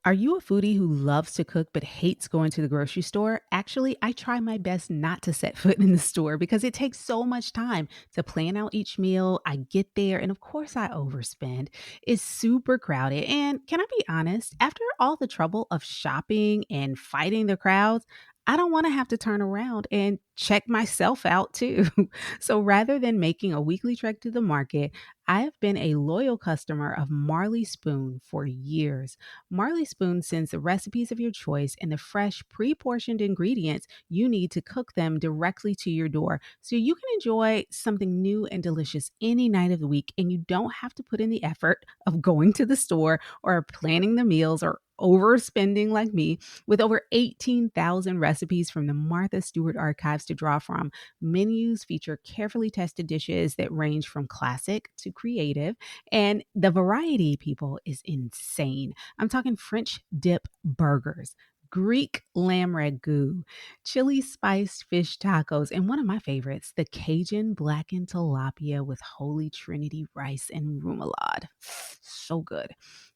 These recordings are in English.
Are you a foodie who loves to cook but hates going to the grocery store? Actually, I try my best not to set foot in the store because it takes so much time to plan out each meal. I get there and of course I overspend. It's super crowded. And can I be honest? After all the trouble of shopping and fighting the crowds, I don't want to have to turn around and check myself out too. So rather than making a weekly trek to the market, I have been a loyal customer of Marley Spoon for years. Marley Spoon sends the recipes of your choice and the fresh, pre portioned ingredients you need to cook them directly to your door so you can enjoy something new and delicious any night of the week. And you don't have to put in the effort of going to the store or planning the meals or overspending like me. With over 18,000 recipes from the Martha Stewart archives to draw from, menus feature carefully tested dishes that range from classic to creative, and the variety, people, is insane. I'm talking French dip burgers, Greek lamb ragu, chili spiced fish tacos, and one of my favorites, the Cajun blackened tilapia with Holy Trinity rice and remoulade. So good.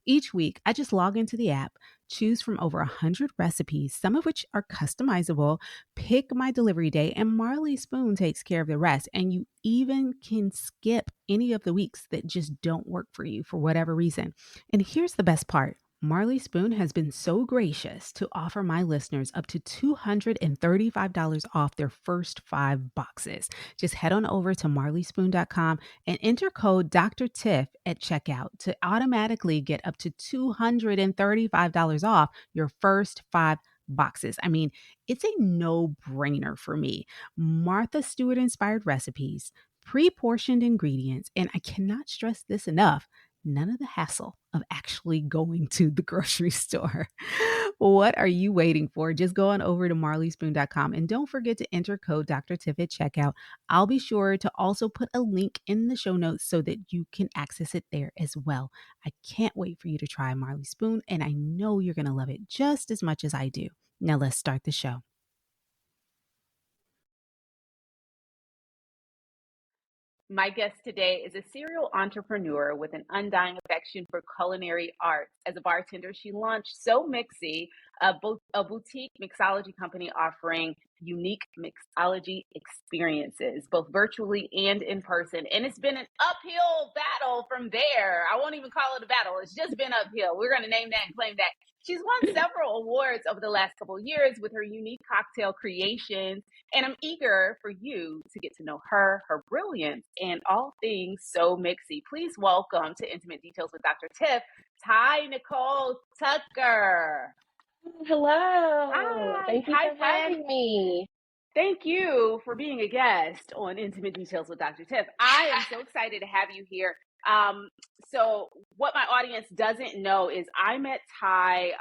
Each week, I just log into the app, choose from over 100 recipes, some of which are customizable, pick my delivery day, and Marley Spoon takes care of the rest. And you even can skip any of the weeks that just don't work for you for whatever reason. And here's the best part. Marley Spoon has been so gracious to offer my listeners up to $235 off their first 5 boxes. Just head on over to marleyspoon.com and enter code Dr. Tiff at checkout to automatically get up to $235 off your first 5 boxes. I mean, it's a no brainer for me. Martha Stewart inspired recipes, pre portioned ingredients, and I cannot stress this enough, none of the hassle of actually going to the grocery store. What are you waiting for? Just go on over to marleyspoon.com and don't forget to enter code Dr. Tiff at checkout. I'll be sure to also put a link in the show notes so that you can access it there as well. I can't wait for you to try Marley Spoon, and I know you're going to love it just as much as I do. Now let's start the show. My guest today is a serial entrepreneur with an undying affection for culinary arts. As a bartender, she launched So Mixxy, a boutique mixology company offering unique mixology experiences, both virtually and in person. And it's been an uphill battle from there. I won't even call it a battle. It's just been uphill. We're going to name that and claim that. She's won several awards over the last couple of years with her unique cocktail creations, and I'm eager for you to get to know her, her brilliance, and all things So Mixxy. Please welcome to Intimate Details with Dr. Tiff, Nicole Tucker. Hello. Hi, Thank you hi, for friend. having me. Thank you for being a guest on Intimate Details with Dr. Tiff. I am so excited to have you here. So what my audience doesn't know is I met Ty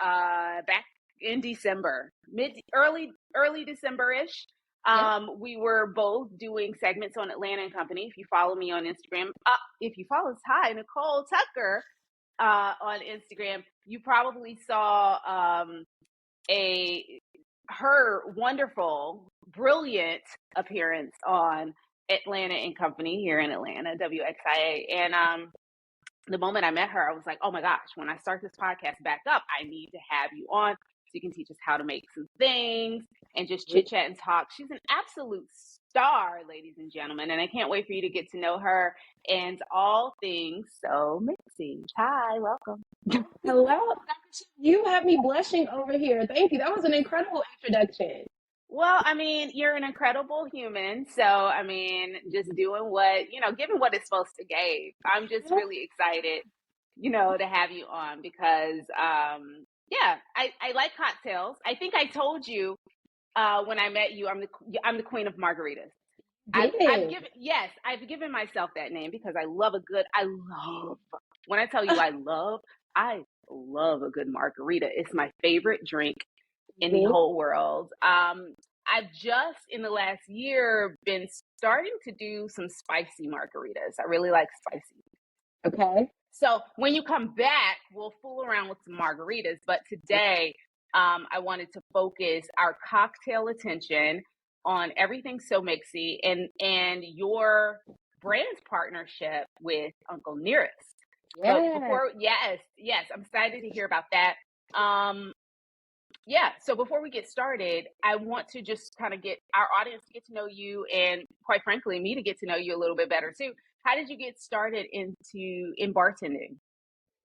back in December, early December-ish. Yep. We were both doing segments on Atlanta and Company. If you follow me on Instagram, if you follow Ty Nicole Tucker on Instagram, you probably saw her wonderful, brilliant appearance on Atlanta and Company here in Atlanta, WXIA. And the moment I met her, I was like, oh my gosh, when I start this podcast back up, I need to have you on so you can teach us how to make some things and just chit chat and talk. She's an absolute star, ladies and gentlemen, and I can't wait for you to get to know her and all things So Mixxy. Hi, welcome. Hello. You have me blushing over here. Thank you. That was an incredible introduction. Well, I mean, you're an incredible human. So, I mean, just doing giving what it's supposed to give. I'm just really excited, to have you on because, yeah, I like cocktails. I think I told you when I met you, I'm the queen of margaritas. Did. I've given myself that name because when I tell you I love a good margarita. It's my favorite drink in the whole world. I've just in the last year been starting to do some spicy margaritas. I really like spicy. Okay. So when you come back, we'll fool around with some margaritas. But today, I wanted to focus our cocktail attention on everything So Mixxy and your brand partnership with Uncle Nearest. Yeah. But before, yes, I'm excited to hear about that. Um, yeah, so before we get started, I want to just kind of get our audience to get to know you and quite frankly, me to get to know you a little bit better too. How did you get started in bartending?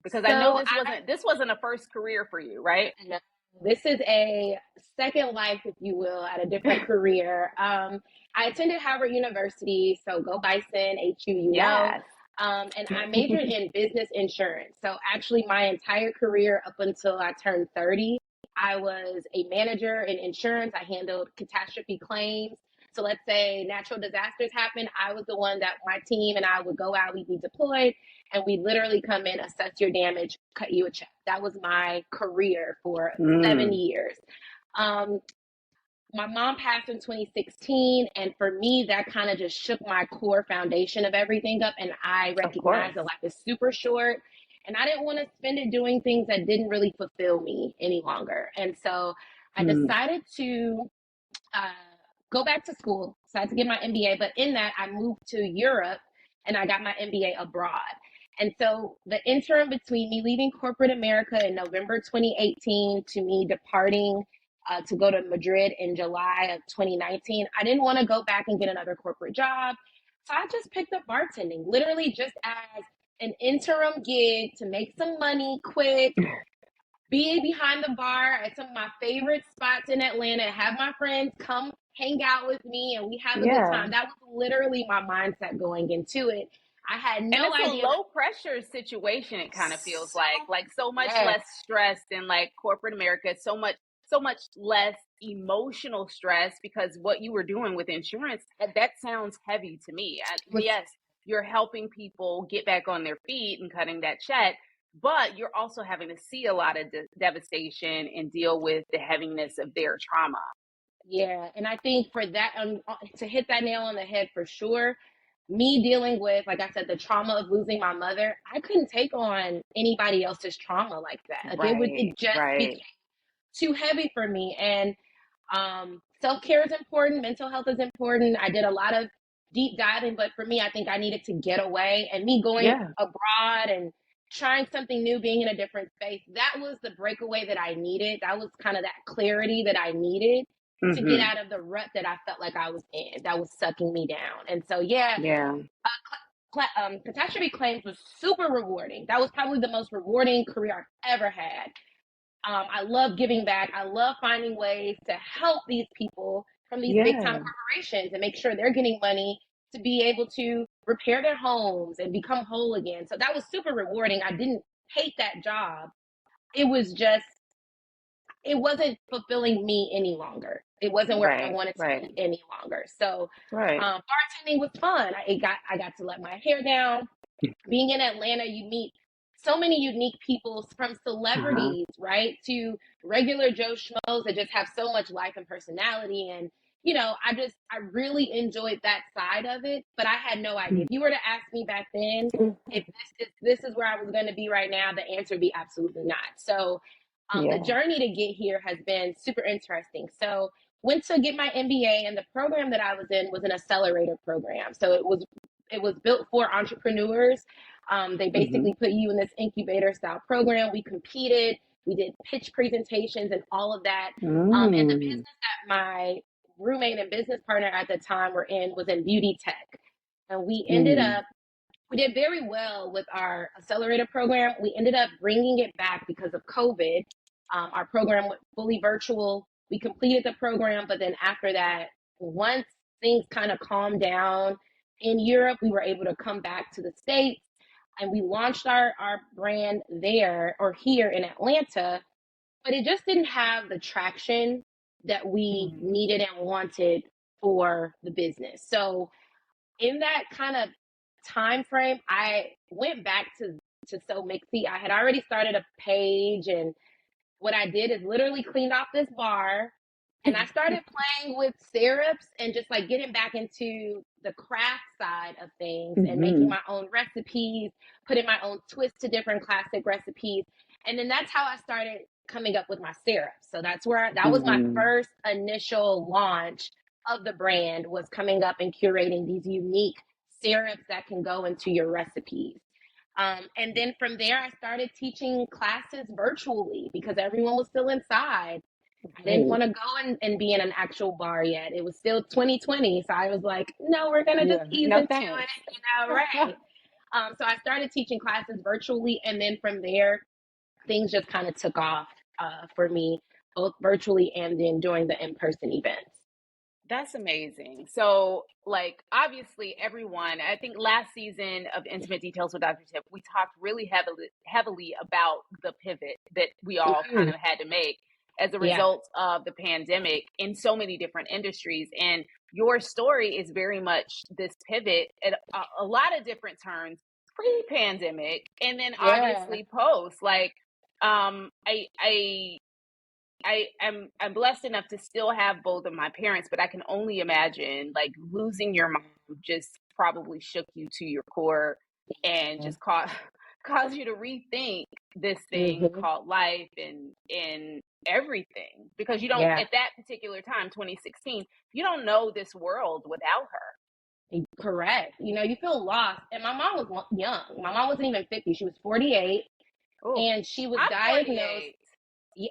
Because I know So this wasn't a first career for you, right? no, this is a second life, if you will, at a different career. I attended Howard University, so go Bison, HU, Yes. and I majored in business insurance. So actually, my entire career up until I turned 30, I was a manager in insurance. I handled catastrophe claims. So let's say natural disasters happen. I was the one that my team and I would go out, we'd be deployed, and we literally come in, assess your damage, cut you a check. That was my career for 7 years. Um, my mom passed in 2016, and for me, that kind of just shook my core foundation of everything up. And I Of course. recognized that life is super short, and I didn't want to spend it doing things that didn't really fulfill me any longer. And so I Mm, decided to uh, go back to school, decided to get my MBA. But in that, I moved to Europe and I got my MBA abroad. And so the interim between me leaving corporate America in November 2018 to me departing to go to Madrid in July of 2019, I didn't want to go back and get another corporate job. So I just picked up bartending, literally just as an interim gig to make some money quick, be behind the bar at some of my favorite spots in Atlanta, have my friends come hang out with me, and we have a good yeah. time. That was literally my mindset going into it. I had And no it's a idea that low pressure situation, it kind of feels so, like so much yes, less stress than like corporate America, so much less emotional stress because what you were doing with insurance, that sounds heavy to me. it was, Yes, you're helping people get back on their feet and cutting that check, but you're also having to see a lot of devastation and deal with the heaviness of their trauma. yeah. And I think for that, to hit that nail on the head for sure, me dealing with, like I said, the trauma of losing my mother, I couldn't take on anybody else's trauma like that. Like Right, it just became right. too heavy for me. And self care is important, mental health is important. I did a lot of deep diving, but for me, I think I needed to get away. And me going Yeah. abroad and trying something new, being in a different space, that was the breakaway that I needed. That was kind of that clarity that I needed to get Mhm. out of the rut that I felt like I was in, that was sucking me down. And so, yeah, Yeah. catastrophe claims was super rewarding. That was probably the most rewarding career I've ever had. I love giving back. I love finding ways to help these people from these big time Yeah. corporations and make sure they're getting money to be able to repair their homes and become whole again. So that was super rewarding. I didn't hate that job. It was just, it wasn't fulfilling me any longer. It wasn't where I Right, wanted to right, be any longer. So right. bartending was fun. I got to let my hair down. Being in Atlanta, you meet so many unique people from Uh-huh. celebrities, right? To regular Joe Schmoes that just have so much life and personality. And, I really enjoyed that side of it, but I had no idea. If you were to ask me back then if this is where I was going to be right now, the answer would be absolutely not. So the Yeah. journey to get here has been super interesting. So went to get my MBA, and the program that I was in was an accelerator program. So it was built for entrepreneurs. They Mhm. basically put you in this incubator style program. We competed, we did pitch presentations and all of that. And the Mm. business that my roommate and business partner at the time were in was in beauty tech. And Mm. we did very well with our accelerator program. We ended up bringing it back because of COVID. Our program went fully virtual. We completed the program, but then after that, once things kind of calmed down in Europe, we were able to come back to the States, and we launched our brand there or here in Atlanta, but it just didn't have the traction that we Mm. needed and wanted for the business. So in that kind of time frame, I went back to So Mixxy. I had already started a page, and what I did is literally cleaned off this bar, and I started playing with syrups and just like getting back into the craft side of things and making Mhm. my own recipes, putting my own twist to different classic recipes. And then that's how I started coming up with my syrups. So that was my Mhm. first initial launch of the brand, was coming up and curating these unique syrups that can go into your recipes. And then from there, I started teaching classes virtually because everyone was still inside. I didn't Right. want to go and be in an actual bar yet. It was still 2020. So I was like, no, we're going to just Yeah. ease No into thanks. it, right? So I started teaching classes virtually. And then from there, things just kind of took off for me, both virtually and then doing the in person events. That's amazing. So, like, obviously, everyone, I think last season of Intimate Details with Dr. Tip, we talked really heavily about the pivot that we all kind Mm, of had to make as a yeah. result of the pandemic in so many different industries. And your story is very much this pivot at a lot of different turns pre-pandemic and then Yeah. obviously post. Like, I'm blessed enough to still have both of my parents, but I can only imagine like losing your mom just probably shook you to your core and just caused you to rethink this thing Hmm. called life and everything, because you don't, Yeah. at that particular time, 2016, you don't know this world without her. Correct. You feel lost. And my mom was young. My mom wasn't even 50. She was 48. Oh, And she was I'm diagnosed. 48. Yeah,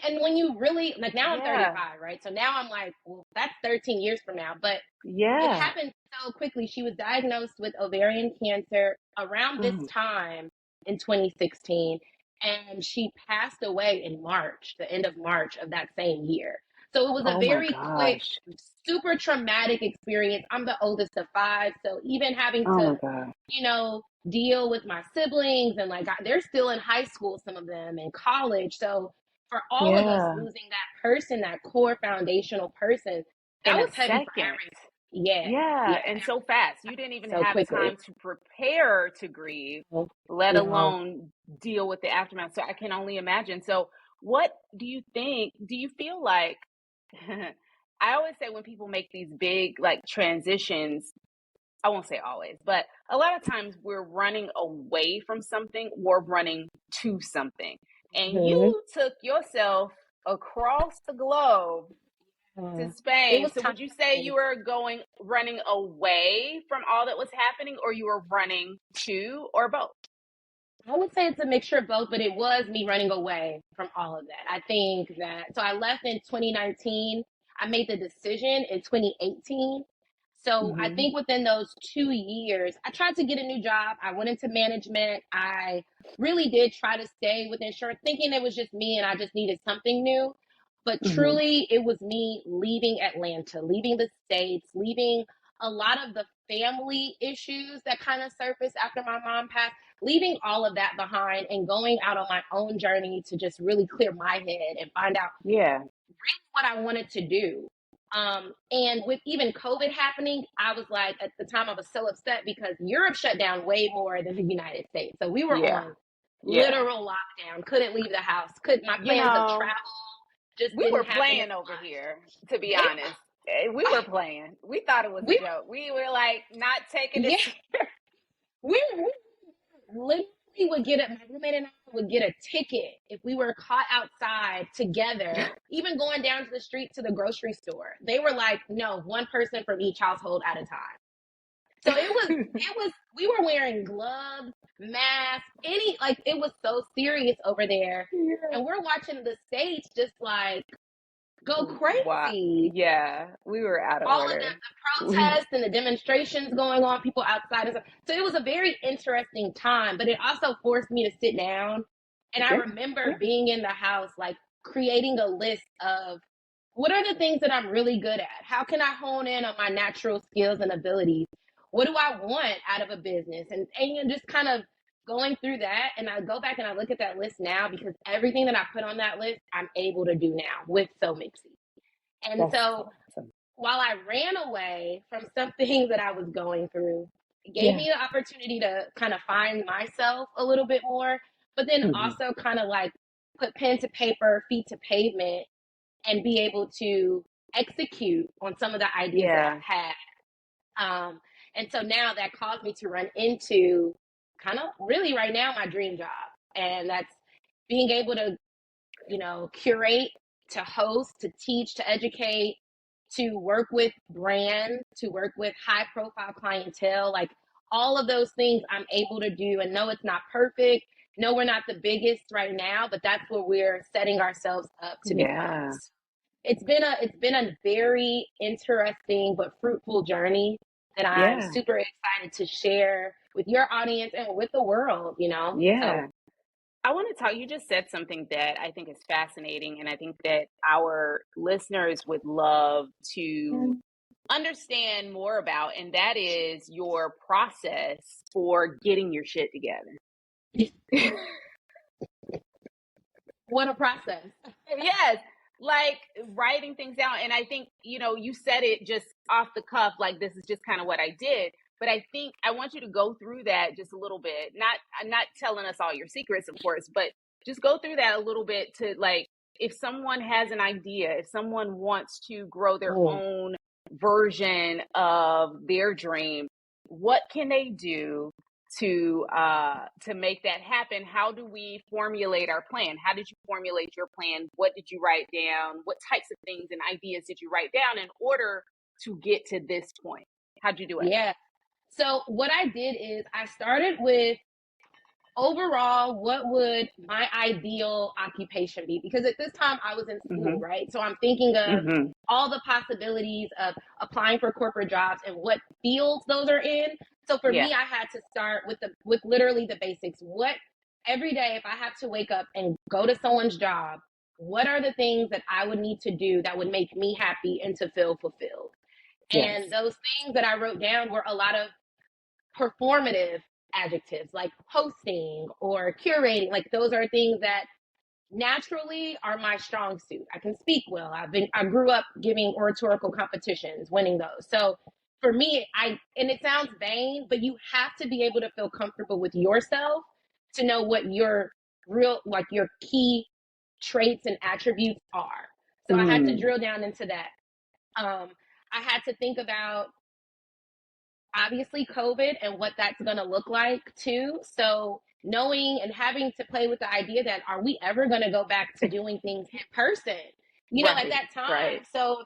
and when you really like now I'm Yeah. 35, right? So now I'm like, well, that's 13 years from now. But it Yeah. happened so quickly. She was diagnosed with ovarian cancer around this Mm. time in 2016, and she passed away in March, the end of March of that same year. So it was a Oh my very quick, gosh. super traumatic experience. I'm the oldest of five, so even having Oh to, my God. deal with my siblings and like they're still in high school, some of them in college. So for all of us Yeah. losing that person, that core foundational person, that In a was heavy for second. everyone. Yeah, Yeah, yeah, and so fast. You didn't even so have quickly. time to prepare to grieve, No, let no. alone deal with the aftermath. So I can only imagine. So, what do you think? Do you feel like I always say when people make these big like transitions, I won't say always, but a lot of times we're running away from something, we're running to something. And Hmm. you took yourself across the globe to It Spain. was So would you say time. you were running away from all that was happening, or you were running to, or both? I would say it's a mixture of both, but it was me running away from all of that. I think that, so I left in 2019. I made the decision in 2018. So I Hmm. think within those 2 years, I tried to get a new job. I went into management. I really did try to stay with insurance, thinking it was just me and I just needed something new. But Hmm. truly, it was me leaving Atlanta, leaving the States, leaving a lot of the family issues that kind of surfaced after my mom passed, leaving all of that behind and going out on my own journey to just really clear my head and find out Yeah. really what I wanted to do. And with even COVID happening, I was like, at the time, I was so upset because Europe shut down way more than the United States. So we were Yeah. on Yeah. literal lockdown, couldn't leave the house, could my You plans of know, travel just we were didn't happen as playing over here, to be much. honest. We were playing. We thought it was a We joke. We were like not taking yeah, it. we literally would get my roommate and I would get a ticket if we were caught outside together, even going down to the street to the grocery store. They were like, no, one person from each household at a time. So we were wearing gloves, masks, like it was so serious over there. Yeah. And we're watching the States just like go Wow. crazy. Yeah, we were out of All of order. the protests and the demonstrations going on, people outside. So it was a very interesting time, but it also forced me to sit down. And I Yeah. remember Yeah. being in the house, like creating a list of what are the things that I'm really good at? How can I hone in on my natural skills and abilities? What do I want out of a business? And just kind of going through that. And I go back and I look at that list now because everything that I put on that list, I'm able to do now with So Mixxy. And That's so awesome. while I ran away from something that I was going through, it gave Yeah. me the opportunity to kind of find myself a little bit more, but then Hmm. also kind of like put pen to paper, feet to pavement, and be able to execute on some of the ideas that Yeah. I've had. And so now that caused me to run into kind of really right now my dream job. And that's being able to curate, to host, to teach, to educate, to work with brands, to work with high profile clientele, like all of those things I'm able to do. And no, it's not perfect. No, we're not the biggest right now, but that's what we're setting ourselves up to become. Yeah. It's been a very interesting but fruitful journey that I'm Yeah. super excited to share with your audience and with the world, you know? So Yeah. I want to talk, you just said something that I think is fascinating, and I think that our listeners would love to understand more about, and that is your process for getting your shit together. what a process. Yes, like writing things down. And I think, you said it just off the cuff, like this is just kind of what I did. But I think I want you to go through that just a little bit. I'm not telling us all your secrets, of course, but just go through that a little bit to, like, if someone has an idea, if someone wants to grow their Mm. own version of their dream, what can they do to make that happen? How do we formulate our plan? How did you formulate your plan? What did you write down? What types of things and ideas did you write down in order to get to this point? How'd you do it? Yeah. So what I did is I started with overall, what would my ideal occupation be? Because at this time I was in school, Mm-hmm. right? So I'm thinking of Mm-hmm. all the possibilities of applying for corporate jobs and what fields those are in. So for Yeah. me, I had to start with literally the basics. What every day, if I have to wake up and go to someone's job, what are the things that I would need to do that would make me happy and to feel fulfilled? Yes. And those things that I wrote down were a lot of performative adjectives like hosting or curating. Like those are things that naturally are my strong suit. I can speak well. I grew up giving oratorical competitions, winning those. So for me, and it sounds vain, but you have to be able to feel comfortable with yourself to know what your your key traits and attributes are. So I had to Mm. drill down into that. I had to think about obviously COVID and what that's going to look like too. So knowing and having to play with the idea that are we ever going to go back to doing things in person, at Right. that time. Right. So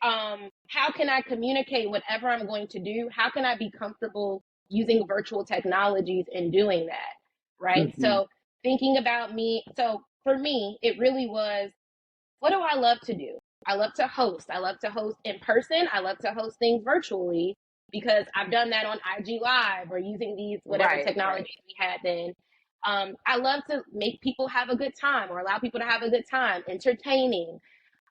how can I communicate whatever I'm going to do? How can I be comfortable using virtual technologies and doing that? Right. Mm-hmm. So thinking about me. So for me, it really was, what do I love to do? I love to host. I love to host in person. I love to host things virtually because I've done that on IG Live or using these whatever Right. Right. technologies we had then. I love to make people have a good time or allow people to have a good time, entertaining.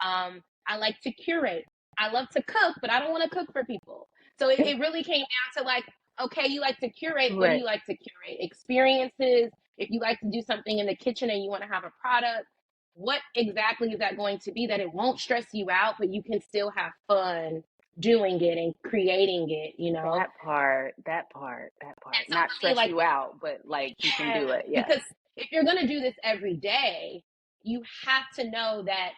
I like to curate. I love to cook, but I don't want to cook for people. So it really came down to like, okay, you like to curate. What do Right. you like to curate? Experiences. If you like to do something in the kitchen and you want to have a product, what exactly is that going to be that it won't stress you out, but you can still have fun doing it and creating it? That part. And so Not for me, stress like, you out, but like you can yeah, do it. Yes. because if you're going to do this every day, you have to know that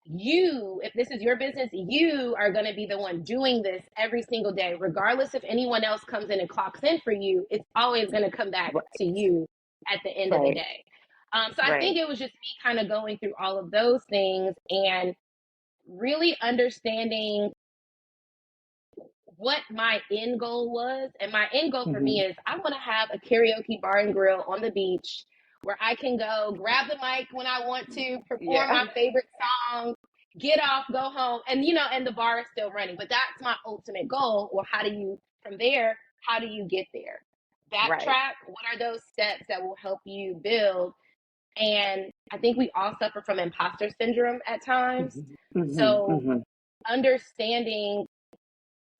if this is your business, you are going to be the one doing this every single day, regardless if anyone else comes in and clocks in for you. It's always going to come back to Right. you at the end of the Right. day. So I Right. think it was just me kind of going through all of those things and really understanding what my end goal was. And my end goal for Mm-hmm. me is I want to have a karaoke bar and grill on the beach where I can go grab the mic when I want to, perform Yeah. my favorite songs, get off, go home, and the bar is still running. But that's my ultimate goal. Well, from there, how do you get there? Right. Backtrack. What are those steps that will help you build? And I think we all suffer from imposter syndrome at times. Mm-hmm. Mm-hmm. So Mm-hmm. understanding,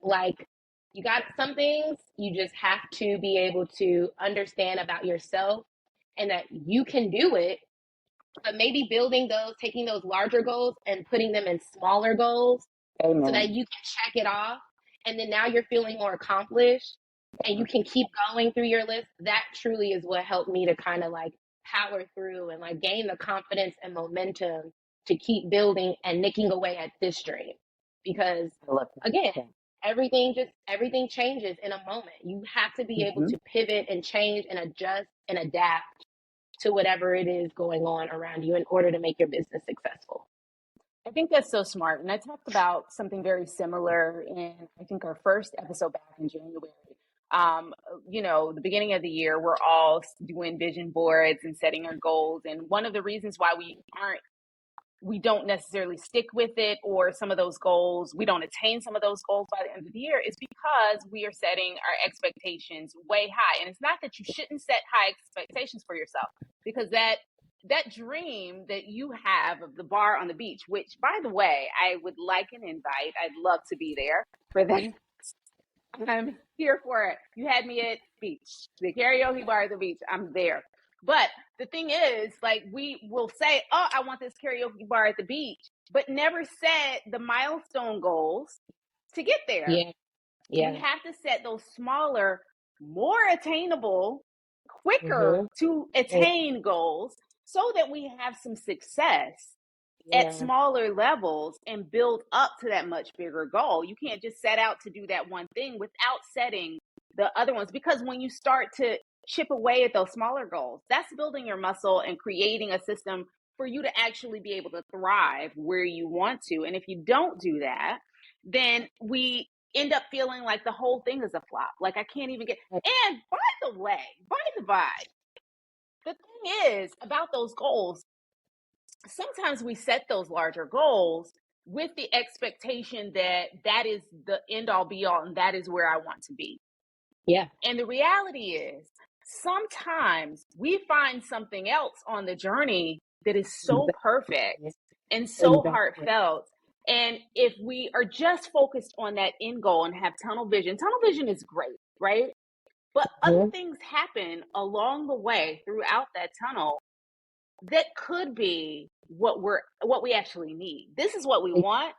like, you got some things you just have to be able to understand about yourself and that you can do it, but maybe taking those larger goals and putting them in smaller goals so that Amen. you can check it off. And then now you're feeling more accomplished and you can keep going through your list. That truly is what helped me to kind of like power through and like gain the confidence and momentum to keep building and nicking away at this dream. Because I love that. again, Yeah. everything changes in a moment. You have to be able Mm-hmm. to pivot and change and adjust and adapt to whatever it is going on around you in order to make your business successful. I think that's so smart. And I talked about something very similar in, I think, our first episode back in January. The beginning of the year, we're all doing vision boards and setting our goals. And one of the reasons why we don't necessarily stick with it, or some of those goals, we don't attain some of those goals by the end of the year, is because we are setting our expectations way high. And it's not that you shouldn't set high expectations for yourself, because that dream that you have of the bar on the beach, which, by the way, I would like an invite. I'd love to be there for that. I'm here for it. You had me at beach, the karaoke bar at the beach. I'm there. But the thing is, like, we will say, oh, I want this karaoke bar at the beach, but never set the milestone goals to get there. Yeah. Yeah. We have to set those smaller, more attainable, quicker to attain goals, so that we have some success at smaller levels and build up to that much bigger goal. You can't just set out to do that one thing without setting the other ones, because when you start to chip away at those smaller goals, that's building your muscle and creating a system for you to actually be able to thrive where you want to. And if you don't do that, then we end up feeling like the whole thing is a flop. Like, I can't even get. And by the way, the thing is about those goals, sometimes we set those larger goals with the expectation that that is the end all be all and that is where I want to be. Yeah. And the reality is, sometimes we find something else on the journey that is so perfect and so heartfelt. And if we are just focused on that end goal and have tunnel vision is great, right? But other things happen along the way throughout that tunnel that could be what we actually need. This is what we want.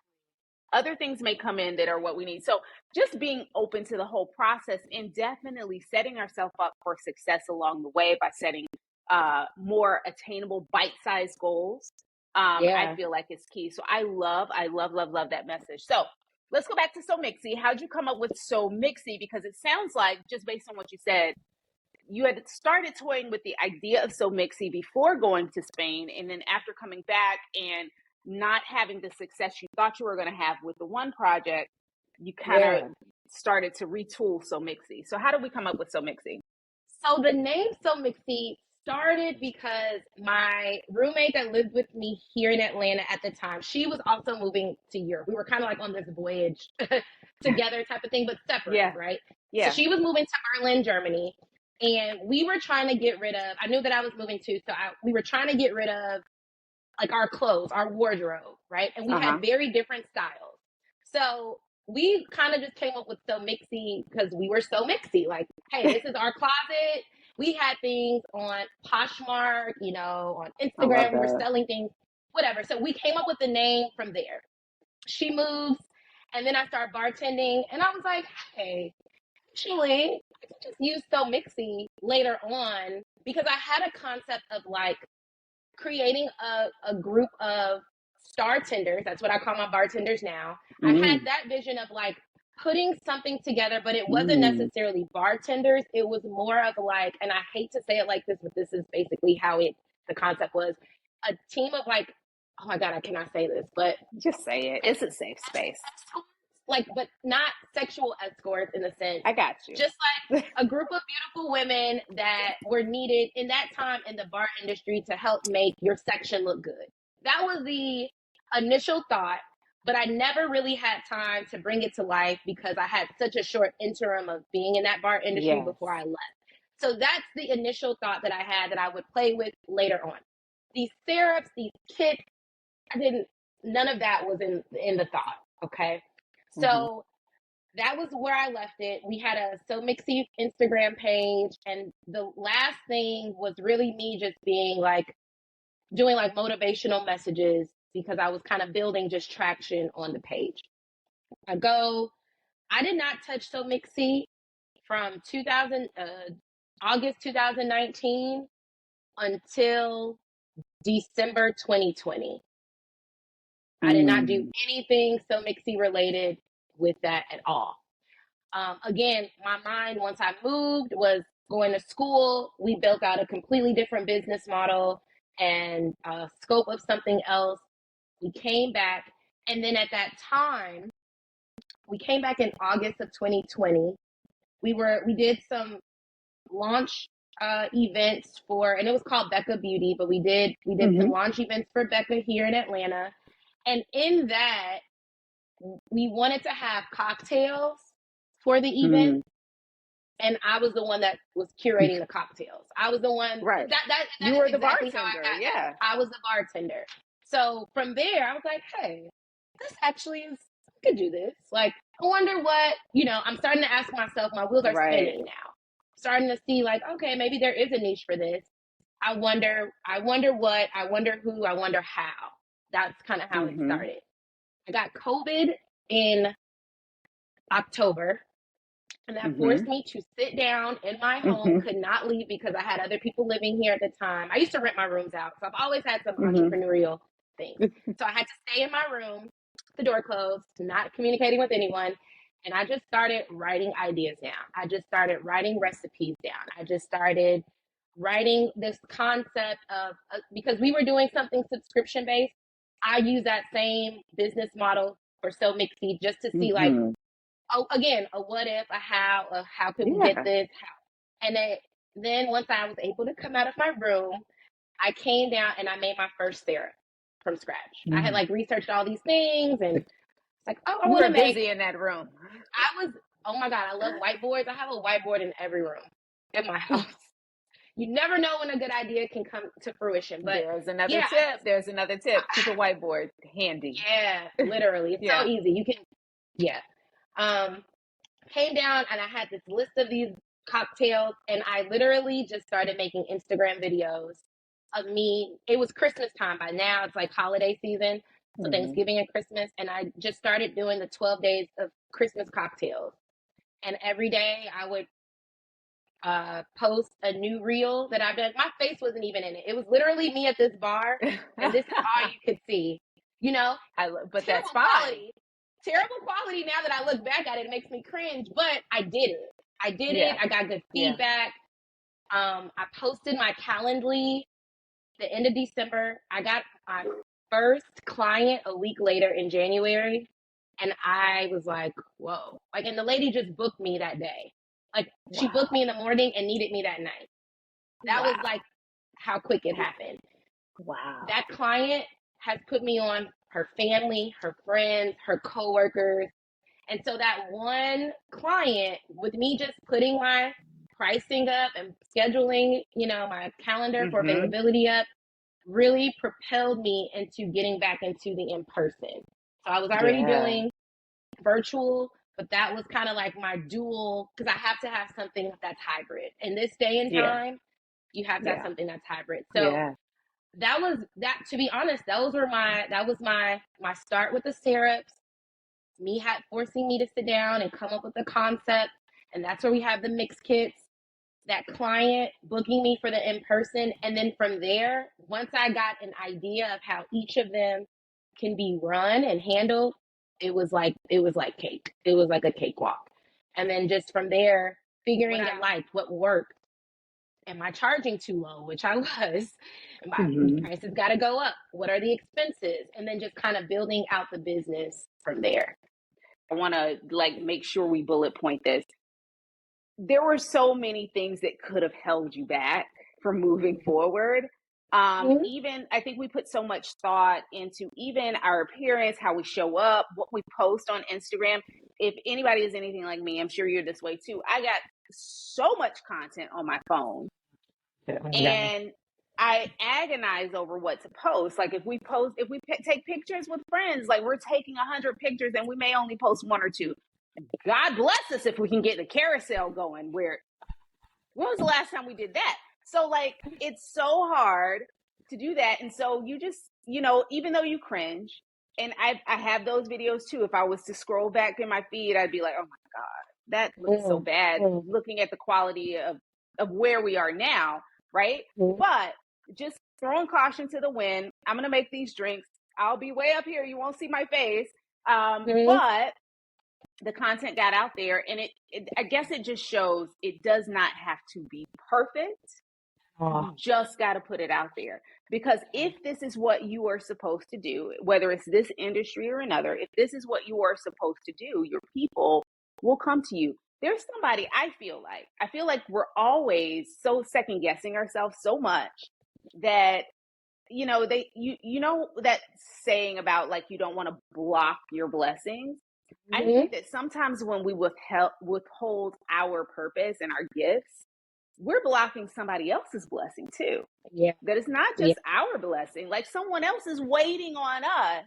Other things may come in that are what we need. So just being open to the whole process, and definitely setting ourselves up for success along the way by setting more attainable, bite-sized goals. I feel like it's key. So I love that message. So let's go back to So Mixxy. How'd you come up with So Mixxy? Because it sounds like, just based on what you said, you had started toying with the idea of So Mixxy before going to Spain, and then after coming back and not having the success you thought you were going to have with the one project, you kind of started to retool So Mixxy. So how did we come up with So Mixxy? So the name So Mixxy started because my roommate that lived with me here in Atlanta at the time, she was also moving to Europe. We were kind of like on this voyage together type of thing, but separate, right? Yeah. So she was moving to Berlin, Germany, and we were trying to get rid of, I knew that I was moving too, so we were trying to get rid of like our clothes, our wardrobe, right? And we had very different styles. So we kind of just came up with So Mixxy because we were so mixy. Like, hey, this is our closet. We had things on Poshmark, on Instagram. We were selling things, whatever. So we came up with the name from there. She moves, and then I started bartending, and I was like, hey, actually, I could just use So Mixxy later on, because I had a concept of like creating a group of star tenders. That's what I call my bartenders now. I had that vision of like putting something together, but it wasn't necessarily bartenders. It was more of like, and I hate to say it like this, but this is basically how the concept was, a team of like, oh my God, I cannot say this, but just say it. It's a safe space. Like, but not sexual escorts in a sense. I got you. Just like a group of beautiful women that were needed in that time in the bar industry to help make your section look good. That was the initial thought, but I never really had time to bring it to life because I had such a short interim of being in that bar industry before I left. So that's the initial thought that I had that I would play with later on. These syrups, these kits, none of that was in the thought, okay? So that was where I left it. We had a So Mixxy Instagram page, and the last thing was really me just being like, doing like motivational messages, because I was kind of building just traction on the page. I did not touch So Mixxy from August 2019 until December 2020. I did not do anything So Mixxy related with that at all. Again, my mind, once I moved, was going to school. We built out a completely different business model and scope of something else. We came back, and then at that time, we came back in August of 2020, we did some launch events for, and it was called Becca Beauty, but we did some launch events for Becca here in Atlanta. And in that, we wanted to have cocktails for the event, and I was the one that was curating the cocktails. I was the one Right. that You is were the exactly how I bartender. got Yeah. that. I was the bartender. So from there, I was like, hey, this actually is, I could do this. Like, I wonder what, I'm starting to ask myself, my wheels are Right. spinning now. Starting to see like, okay, maybe there is a niche for this. I wonder what, I wonder who, I wonder how. That's kind of how it started. I got COVID in October, and that forced me to sit down in my home, could not leave because I had other people living here at the time. I used to rent my rooms out, so I've always had some entrepreneurial things. So I had to stay in my room, the door closed, not communicating with anyone. And I just started writing ideas down. I just started writing recipes down. I just started writing this concept of, because we were doing something subscription based, I use that same business model for So Mixxy just to see like, again, a what if, a how could we get this, how, and then once I was able to come out of my room, I came down and I made my first syrup from scratch. I had like researched all these things and it's like, oh, I want to make. Busy in that room. Oh my God, I love whiteboards. I have a whiteboard in every room in my house. You never know when a good idea can come to fruition. But there's another tip. There's another tip. Keep a whiteboard handy. Yeah, literally. It's so easy. You can, came down and I had this list of these cocktails, and I literally just started making Instagram videos of me. It was Christmas time by now. It's like holiday season. So Thanksgiving and Christmas. And I just started doing the 12 days of Christmas cocktails. And every day I would post a new reel that I've done. My face wasn't even in it. It was literally me at this bar, and this is all you could see. But that's fine. Quality. Terrible quality now that I look back at it. It makes me cringe, but I did it. I got good feedback. I posted my Calendly the end of December. I got my first client a week later in January, and I was like, whoa. Like, and the lady just booked me that day. Like, she booked me in the morning and needed me that night. That was like how quick it happened. Wow. That client has put me on her family, her friends, her coworkers. And so that one client, with me just putting my pricing up and scheduling, my calendar for availability up, really propelled me into getting back into the in-person. So I was already doing virtual, but that was kind of like my dual, because I have to have something that's hybrid. In this day and time, you have to have something that's hybrid. So that was, to be honest, that was my start with the syrups. Me forcing me to sit down and come up with a concept. And that's where we have the mix kits, that client booking me for the in-person. And then from there, once I got an idea of how each of them can be run and handled, it was like cake. It was like a cakewalk. And then just from there, figuring out like what worked. Am I charging too low? Which I was. My prices got to go up. What are the expenses? And then just kind of building out the business from there. I want to make sure we bullet point this. There were so many things that could have held you back from moving forward. Even, I think we put so much thought into even our appearance, how we show up, what we post on Instagram. If anybody is anything like me, I'm sure you're this way too. I got so much content on my phone. And I agonize over what to post. Like if we take pictures with friends, like we're taking 100 pictures and we may only post one or two. God bless us if we can get the carousel going. When was the last time we did that? So like, it's so hard to do that. And so you just, even though you cringe, and I have those videos too. If I was to scroll back in my feed, I'd be like, oh my God, that looks so bad. Looking at the quality of where we are now. Right. But just throwing caution to the wind. I'm going to make these drinks. I'll be way up here. You won't see my face. But the content got out there, and I guess it just shows it does not have to be perfect. You just got to put it out there, because if this is what you are supposed to do, whether it's this industry or another, if this is what you are supposed to do, your people will come to you. there's somebody, I feel like we're always so second guessing ourselves so much that, you know that saying about like, you don't want to block your blessings. I Mm-hmm. think that sometimes when we withhold our purpose and our gifts, we're blocking somebody else's blessing too. Yeah. That it's not Yeah. just our blessing, like someone else is waiting on us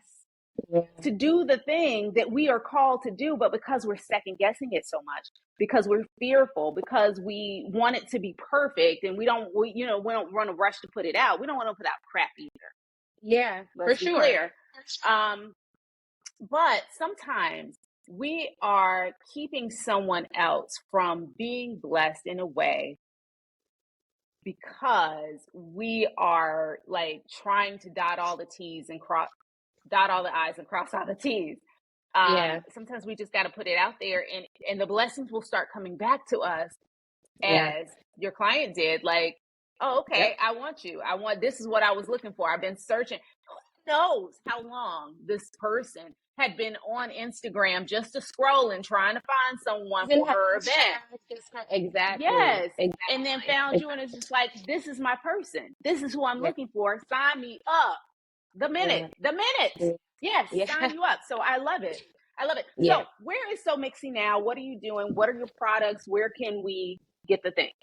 Yeah. to do the thing that we are called to do, but because we're second guessing it so much, because we're fearful, because we want it to be perfect, and we don't want to rush to put it out. We don't want to put out crap either. Yeah, for Let's be sure. clear. But sometimes we are keeping someone else from being blessed in a way because we are like trying to dot all the I's and cross all the T's. Yeah. Sometimes we just got to put it out there, and the blessings will start coming back to us, Yeah. as your client did. Like, oh, Yep. okay, this is what I was looking for. I've been searching. Who knows how long this person had been on Instagram just to scrolling, trying to find someone Even for have her Instagram, event. exactly. Yes. And then found Exactly. you, and it's just like, this is my person. This is who I'm Yeah. looking for. Sign me up. The minute. Yeah. The minute. Yes, Yeah. sign you up. So I love it. I love it. Yeah. So where is So Mixxy now? What are you doing? What are your products? Where can we get the things?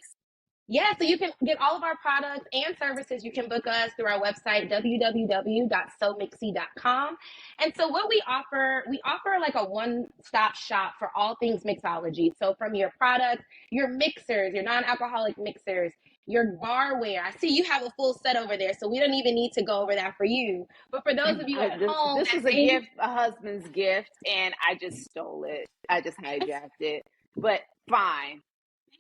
Yeah, so you can get all of our products and services. You can book us through our website, www.somixxy.com. And so what we offer like a one-stop shop for all things mixology. So from your products, your mixers, your non-alcoholic mixers, your barware. I see you have a full set over there, so we don't even need to go over that for you. But for those of you at home This that was a may, gift, a husband's gift, and I just stole it. I just hijacked it. But fine.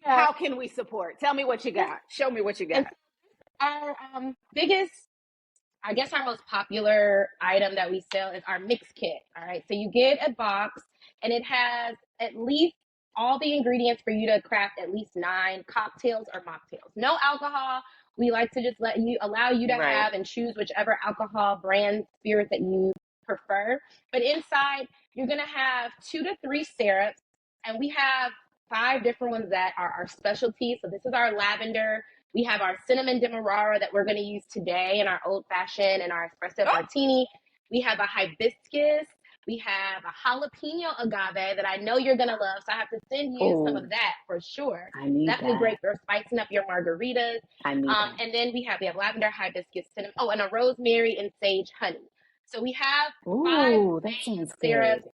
yeah, How can we support? Tell me what you got. Show me what you and got. our biggest, I guess our most popular item that we sell is our mix kit. All right. So you get a box and it has at least all the ingredients for you to craft at least 9 cocktails or mocktails. No alcohol. We like to just allow you to Right. have and choose whichever alcohol brand spirit that you prefer. But inside, you're going to have 2 to 3 syrups, and we have 5 different ones that are our specialty. So this is our lavender. We have our cinnamon demerara that we're going to use today in our old fashioned and our espresso martini. We have a hibiscus. We have a jalapeno agave that I know you're going to love. So I have to send you some of that for sure. I need Definitely that. great for spicing up your margaritas. I need that. And then we have lavender, hibiscus, cinnamon. Oh, and a rosemary and sage honey. So we have 5 That sounds syrups. good.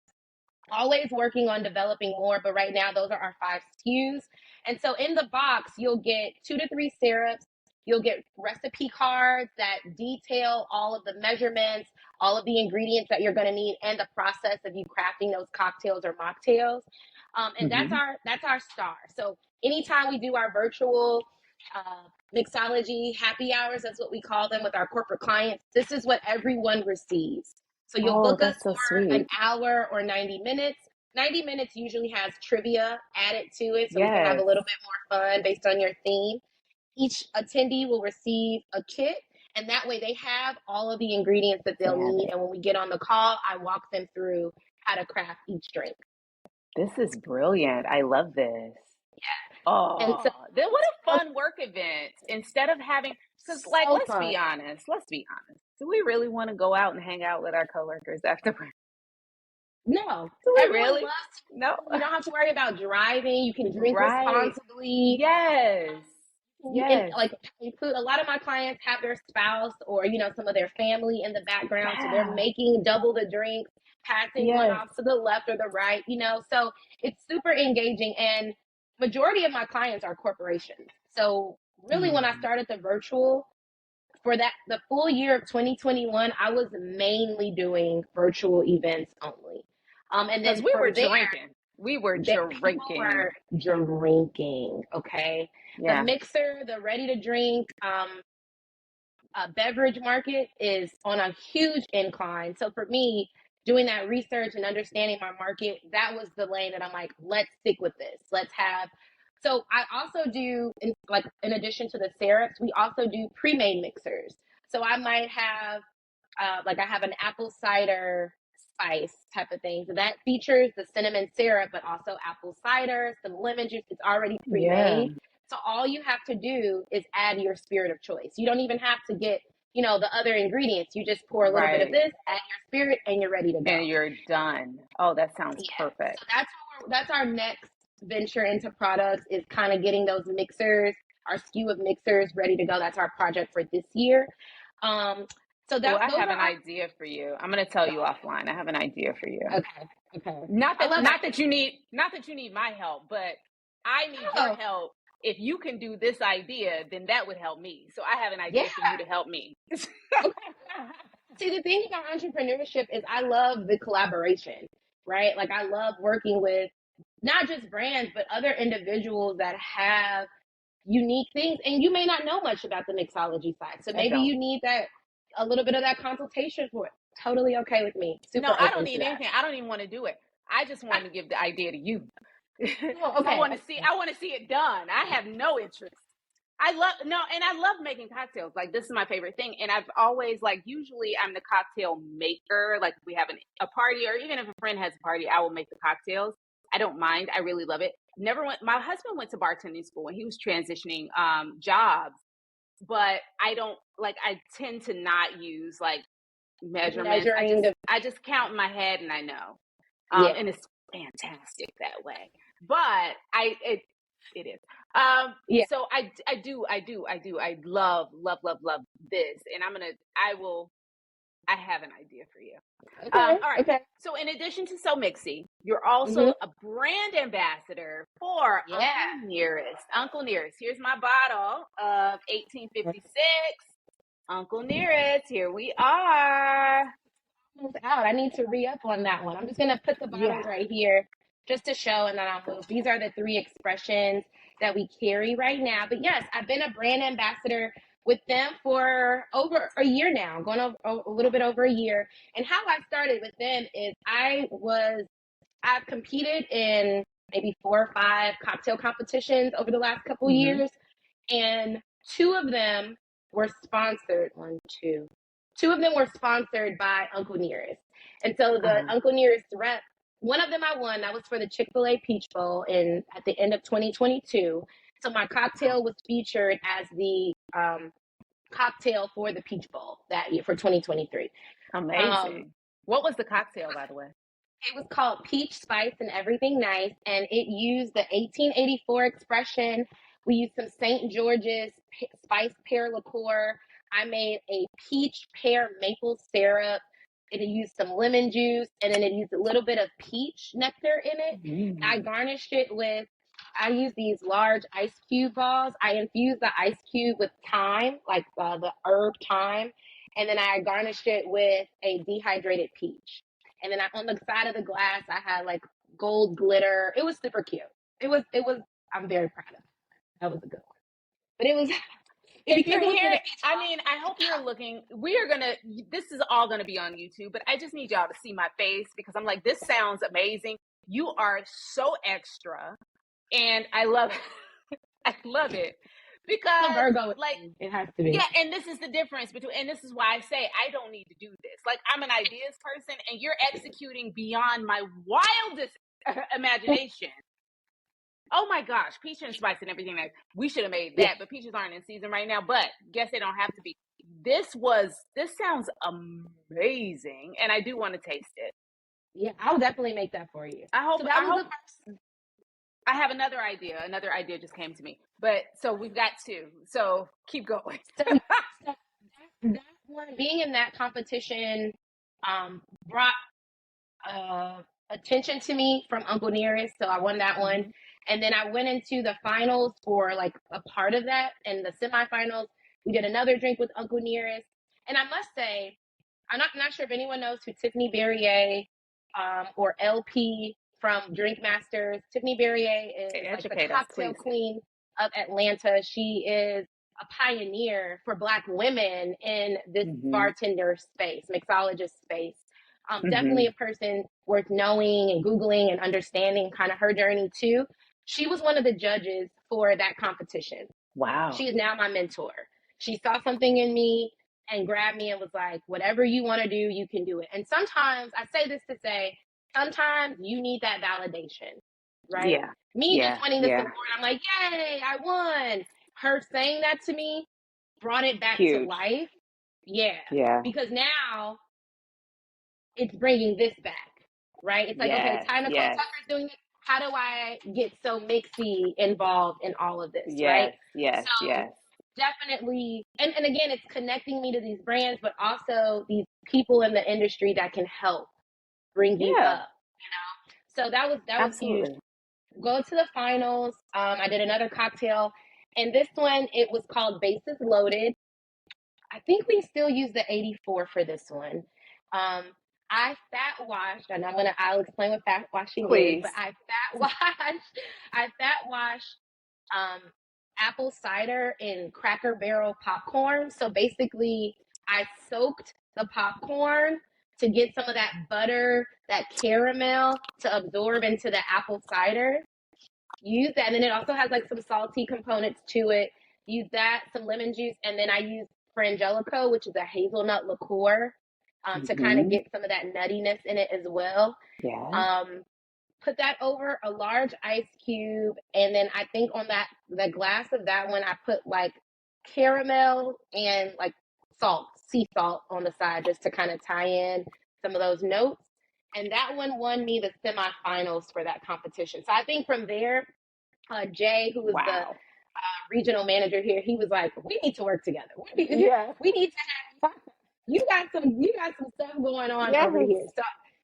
Always working on developing more, but right now those are our 5 SKUs. And so in the box, you'll get 2 to 3 syrups. You'll get recipe cards that detail all of the measurements, all of the ingredients that you're going to need, and the process of you crafting those cocktails or mocktails. And that's our star. So anytime we do our virtual mixology happy hours, that's what we call them with our corporate clients. This is what everyone receives. So you'll Oh, book us that's so for an sweet. hour or 90 minutes. 90 minutes usually has trivia added to it, so we can have a Yes. little bit more fun based on your theme. Each attendee will receive a kit, and that way they have all of the ingredients that they'll need. And when we get on the call, I walk them through how to craft each drink. This is brilliant. I love this. And so, Oh, then what a fun work event. Instead of having, because like, so let's fun. be honest. Do we really want to go out and hang out with our coworkers afterwards? No, Do we everyone really? loves No. to. You don't have to worry about driving. You can drink Right. responsibly. Yes. You can Yes. like include, a lot of my clients have their spouse or some of their family in the background, so they're Yeah. making double the drinks, passing one Yes. off to the left or the right. So it's super engaging, and majority of my clients are corporations. So really, when I started the virtual, for the full year of 2021, I was mainly doing virtual events only. And Because then we were from there, drinking. We were people drinking. were drinking. Okay, the Yeah. mixer, the ready to drink beverage market is on a huge incline. So for me, doing that research and understanding my market, that was the lane that I'm like, let's stick with this. Let's have. So I also do, in addition to the syrups, we also do pre-made mixers. So I might have, I have an apple cider spice type of thing. So that features the cinnamon syrup, but also apple cider, some lemon juice. It's already Yeah. pre-made. So all you have to do is add your spirit of choice. You don't even have to get, the other ingredients. You just pour a little bit of Right. this, add your spirit, and you're ready to go. And you're done. Oh, that sounds Yeah. perfect. So that's our next venture into products, is kind of getting those mixers, our SKU of mixers ready to go. That's our project for this year. So Well, I those have are an idea for you. I'm going to tell you offline. I have an idea for you. okay. Okay. Not I that love not ideas. that you need not that you need my help, but I need your Oh, help. If you can do this idea, then that would help me. So I have an yeah. idea for you to help me. Okay. See, the thing about entrepreneurship is I love the collaboration, right? Like I love working with not just brands, but other individuals that have unique things. And you may not know much about the mixology side. So I maybe don't. you need a little bit of that consultation for it. Totally okay with me. No, Super I don't open to need that. anything. I don't even want to do it. I just want to give the idea to you. Oh, okay. I want to see it done. I have no interest. And I love making cocktails. Like this is my favorite thing. And I've always usually I'm the cocktail maker. Like if we have a party, or even if a friend has a party, I will make the cocktails. I don't mind. I really love it. My husband went to bartending school and he was transitioning jobs, but I tend to not use measurements. Measuring the I just count in my head and I know. yeah. And it's fantastic that way. But it is. Yeah. So I love, love, love, love this. And I have an idea for you. Okay. All right. Okay. So in addition to So Mixxy, you're also Mhm. a brand ambassador for Yeah. Uncle Nearest. Uncle Nearest. Here's my bottle of 1856. Uncle Nearest, here we are. Out. I need to re-up on that one. I'm just gonna put the bottles Yeah. right here just to show, and then I'll move. These are the 3 expressions that we carry right now. But yes, I've been a brand ambassador with them for over a year now, going over a little bit over a year. And how I started with them is I've competed in maybe 4 or 5 cocktail competitions over the last couple Mm-hmm. years, and 2 of them were sponsored. Two of them were sponsored by Uncle Nearest. And so the Uh-huh. Uncle Nearest rep, one of them I won. That was for the Chick-fil-A Peach Bowl at the end of 2022. So my cocktail was featured as the cocktail for the Peach Bowl that year for 2023. Um, Amazing. What was the cocktail, by the way? it was called Peach Spice and Everything Nice, and it used the 1884 expression. We used some St. George's spice pear liqueur. I made a peach pear maple syrup. It used some lemon juice, and then it used a little bit of peach nectar in it. I garnished it with, I use these large ice cube balls. I infused the ice cube with thyme, like the herb thyme, and then I garnished it with a dehydrated peach. And then on the side of the glass, I had gold glitter. It was super cute. I'm very proud of it. That was a good one. But it was, If if you're you're here for here, the peach I ball, mean, I hope you're looking. This is all gonna be on YouTube, but I just need y'all to see my face because I'm like, this sounds amazing. You are so extra, and I love it. I love it because, Virgo, it has to be. yeah, and this is the difference and this is why I say I don't need to do this. Like, I'm an ideas person, and you're executing beyond my wildest imagination. Oh my gosh, peach and spice and everything. We should have made that, but peaches aren't in season right now. But guess they don't have to be. This sounds amazing, and I do want to taste it. Yeah, I'll definitely make that for you. I hope. So that was the first. I have another idea. Another idea just came to me. But so we've got 2. So keep going. So that one, being in that competition, brought attention to me from Uncle Nearest, so I won that one. And then I went into the finals for a part of that, and the semifinals. We did another drink with Uncle Nearest, and I must say, I'm not sure if anyone knows who Tiffany Barrier or LP from Drink Masters. Tiffany Barrier is the cocktail queen of Atlanta. She is a pioneer for Black women in this bartender space, mixologist space. Definitely a person worth knowing and Googling and understanding kind of her journey too. She was one of the judges for that competition. Wow. She is now my mentor. She saw something in me. and grabbed me and was like, whatever you want to do, you can do it. And sometimes, I say this to say, sometimes you need that validation, right? Yeah. Me just Yeah. wanting the Yeah. support, I'm like, yay, I won. Her saying that to me brought it back to Huge. life. Yeah. Yeah. Because now it's bringing this back, right? It's like, okay, Yes. Ty Nicole Yes. Tucker's doing it. How do I get So Mixxy involved in all of this, right? Yes. Yes. So Yes. definitely, and again, it's connecting me to these brands, but also these people in the industry that can help bring you Yeah. up, you know? So that was huge. Absolutely. Go to the finals. I did another cocktail, and this one, it was called Bases Loaded. I think we still use the 84 for this one. Um, I fat washed, and I'll explain what fat washing is, Please. but I fat washed um, apple cider in Cracker Barrel popcorn. So basically, I soaked the popcorn to get some of that butter, that caramel to absorb into the apple cider. Use that, and then it also has like some salty components to it. Use that, some lemon juice, and then I use Frangelico, which is a hazelnut liqueur, to kind of Mm-hmm. get some of that nuttiness in it as well. Yes. Um, Put that over a large ice cube, and then I think on the glass of that one, I put like caramel and like salt, sea salt on the side, just to kind of tie in some of those notes. And that one won me the semifinals for that competition. So I think from there, Jay, who was the Wow. regional manager here, he was like, "We need to work together. Yeah. We need to have you got some stuff going on over Yes. here."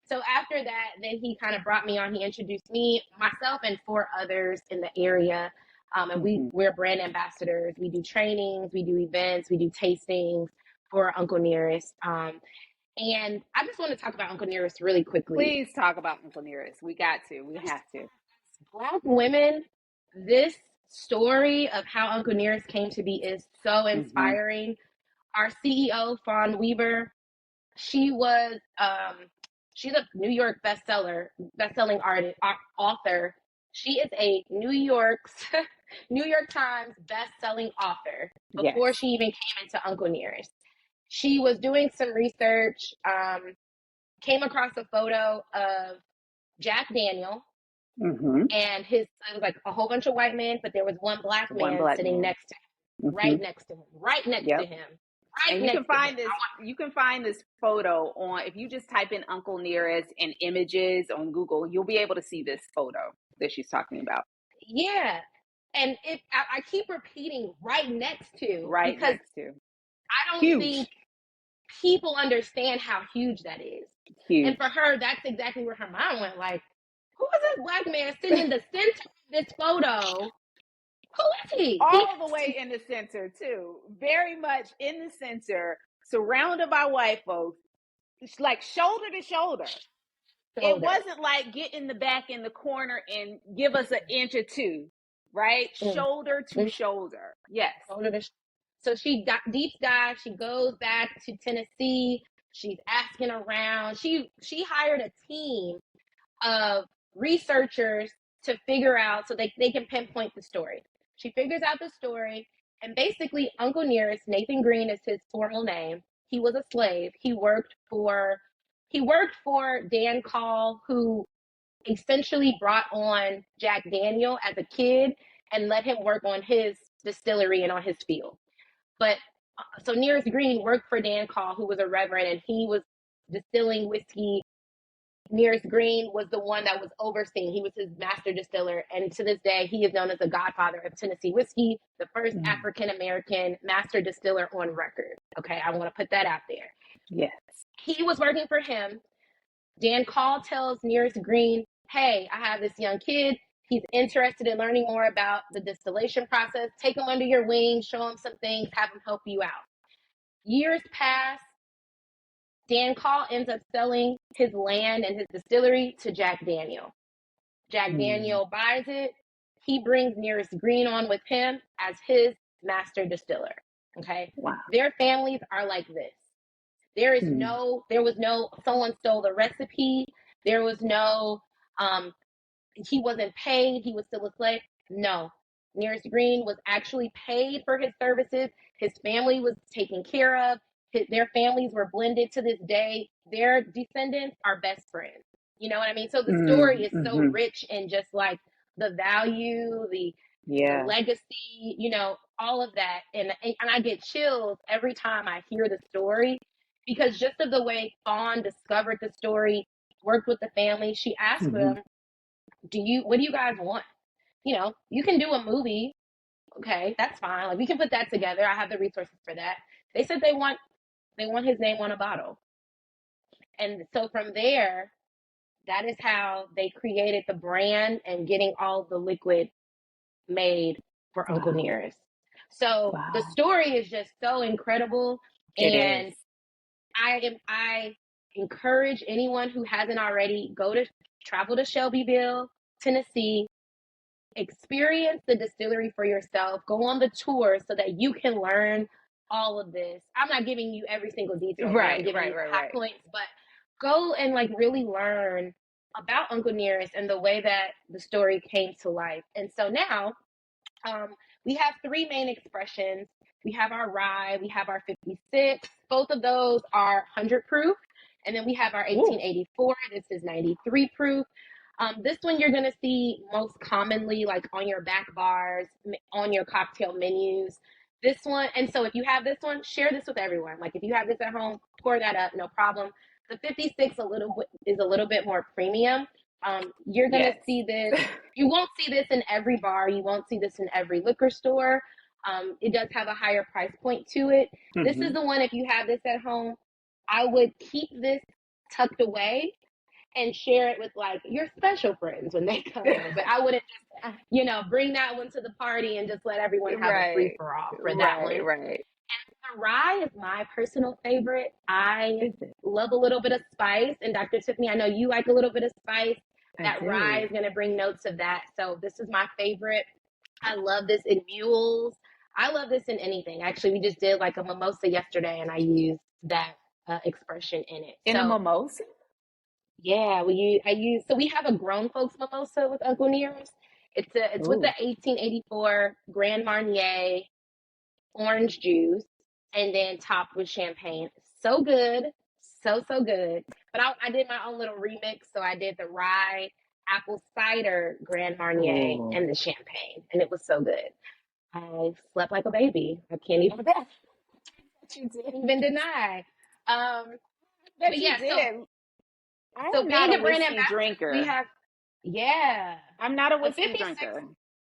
So after that, then he kind of brought me on. He introduced me, myself, and four others in the area. And Mm-hmm. we're brand ambassadors. We do trainings, we do events, we do tastings for Uncle Nearest. And I just want to talk about Uncle Nearest really quickly. Please talk about Uncle Nearest. We got to. We have to. Black women, this story of how Uncle Nearest came to be is so Mm-hmm. inspiring. Our CEO, Fawn Weaver, she was she's a New York best-selling artist, author. She is a New York Times best-selling author Yes. before she even came into Uncle Nearest. She was doing some research, came across a photo of Jack Daniel, Mm-hmm. and it was like a whole bunch of white men, but there was one black One man black sitting man. next to him, Mm-hmm. right next to him, right next to Yep. him, And right you can next to him. find this. You can find this photo on, if you just type in Uncle Nearest and images on Google, you'll be able to see this photo that she's talking about. Yeah, and I keep repeating right next to, Right because next to. I don't Huge. think people understand how huge that is. Huge. And for her, that's exactly where her mind went. Like, who is this black man sitting in the center of this photo? Who is he? All the way in the center, too. Very much in the center, surrounded by white folks, like shoulder to shoulder. It wasn't like get in the back in the corner and give us an inch or two, right? Shoulder to shoulder. Yes. So she deep dive. She goes back to Tennessee. She's asking around. She hired a team of researchers to figure out, so they can pinpoint the story. She figures out the story, and basically Uncle Nearest, Nathan Green is his formal name. He was a slave. He worked for Dan Call, who essentially brought on Jack Daniel as a kid and let him work on his distillery and on his field. But so Nearest Green worked for Dan Call, who was a reverend, and he was distilling whiskey. Nearest Green was the one that was overseeing. He was his master distiller, and to this day, he is known as the godfather of Tennessee whiskey, the first African American master distiller on record. Okay, I want to put that out there. Yes. He was working for him. Dan Call tells Nearest Green, "Hey, I have this young kid. He's interested in learning more about the distillation process. Take him under your wing, show him some things, have him help you out." Years pass. Dan Call ends up selling his land and his distillery to Jack Daniel. Jack Daniel buys it. He brings Nearest Green on with him as his master distiller. Okay. Wow. Their families are like this. There was no, someone stole the recipe. There was no, he wasn't paid. He was still a slave. No. Nearest Green was actually paid for his services. His family was taken care of. their families were blended to this day. Their descendants are best friends. You know what I mean? So the story is so Mm-hmm. rich in just like the value, the Yeah. legacy, all of that. And I get chills every time I hear the story because just of the way Fawn discovered the story, worked with the family, she asked Mm-hmm. them, what do you guys want? You can do a movie. Okay, that's fine. Like we can put that together. I have the resources for that. They said they want his name on a bottle. And so from there, that is how they created the brand and getting all the liquid made for Uncle Wow. Nearest. So the Wow. story is just so incredible. It is. And I encourage anyone who hasn't already travel to Shelbyville, Tennessee, experience the distillery for yourself, go on the tour so that you can learn all of this. I'm not giving you every single detail, right? I'm giving you the high points, but go and like really learn about Uncle Nearest and the way that the story came to life. And so now we have three main expressions. We have our rye, we have our 56. Both of those are 100 proof. And then we have our 1884. This is 93 proof. This one you're going to see most commonly like on your back bars, on your cocktail menus. This one, and so if you have this one, share this with everyone. Like if you have this at home, pour that up, no problem. The 56 is a little bit more premium. You're going to see this. You won't see this in every bar. You won't see this in every liquor store. It does have a higher price point to it. Mm-hmm. This is the one, if you have this at home, I would keep this tucked away and share it with like your special friends when they come in. But I wouldn't just, bring that one to the party and just let everyone have a free for all for that one. Right. And the rye is my personal favorite. I love a little bit of spice. And Dr. Tiffany, I know you like a little bit of spice. That rye is going to bring notes of that. So this is my favorite. I love this in mules. I love this in anything. Actually, we just did like a mimosa yesterday, and I used that expression in it. In a mimosa? Yeah, so we have a grown folks mimosa with Uncle Nearest. It's with the 1884 Grand Marnier orange juice and then topped with champagne. So good. So good. But I did my own little remix. So I did the rye apple cider Grand Marnier and the champagne. And it was so good. I slept like a baby. I can't even deny. But yeah, so being a brand ambassador, drinker. I'm not a whiskey drinker.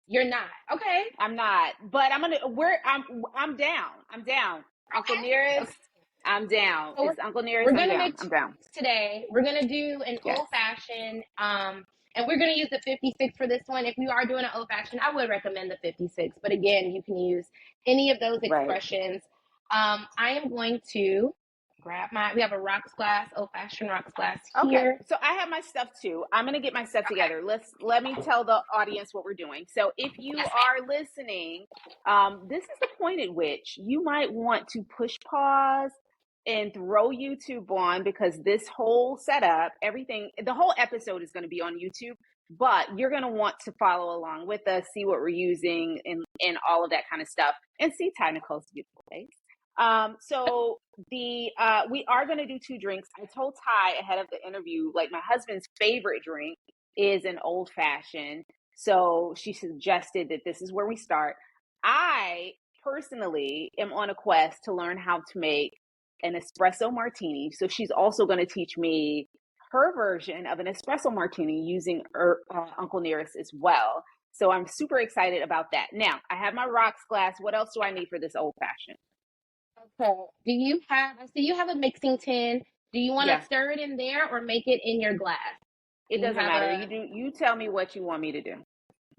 You're not. Okay. I'm not. But I'm down. Okay. Uncle Nearest. Okay. I'm down. So it's Uncle Nearest. I'm down. Today, we're gonna do an old fashioned. And we're gonna use the 56 for this one. If you are doing an old fashioned, I would recommend the 56. But again, you can use any of those expressions. Right. I am going to grab we have a rocks glass, old fashioned rocks glass here. Okay. So I have my stuff too. I'm going to get my stuff together. Let me tell the audience what we're doing. So if you are listening, this is the point at which you might want to push pause and throw YouTube on, because this whole setup, the whole episode is going to be on YouTube, but you're going to want to follow along with us, see what we're using and all of that kind of stuff, and see Ty Nicole's beautiful face. So we are going to do 2 drinks. I told Ty ahead of the interview, like my husband's favorite drink is an old fashioned. So she suggested that this is where we start. I personally am on a quest to learn how to make an espresso martini. So she's also going to teach me her version of an espresso martini using Uncle Nearest as well. So I'm super excited about that. Now I have my rocks glass. What else do I need for this old fashioned? Okay. I see you have a mixing tin. Do you want to stir it in there or make it in your glass? It doesn't matter. You tell me what you want me to do.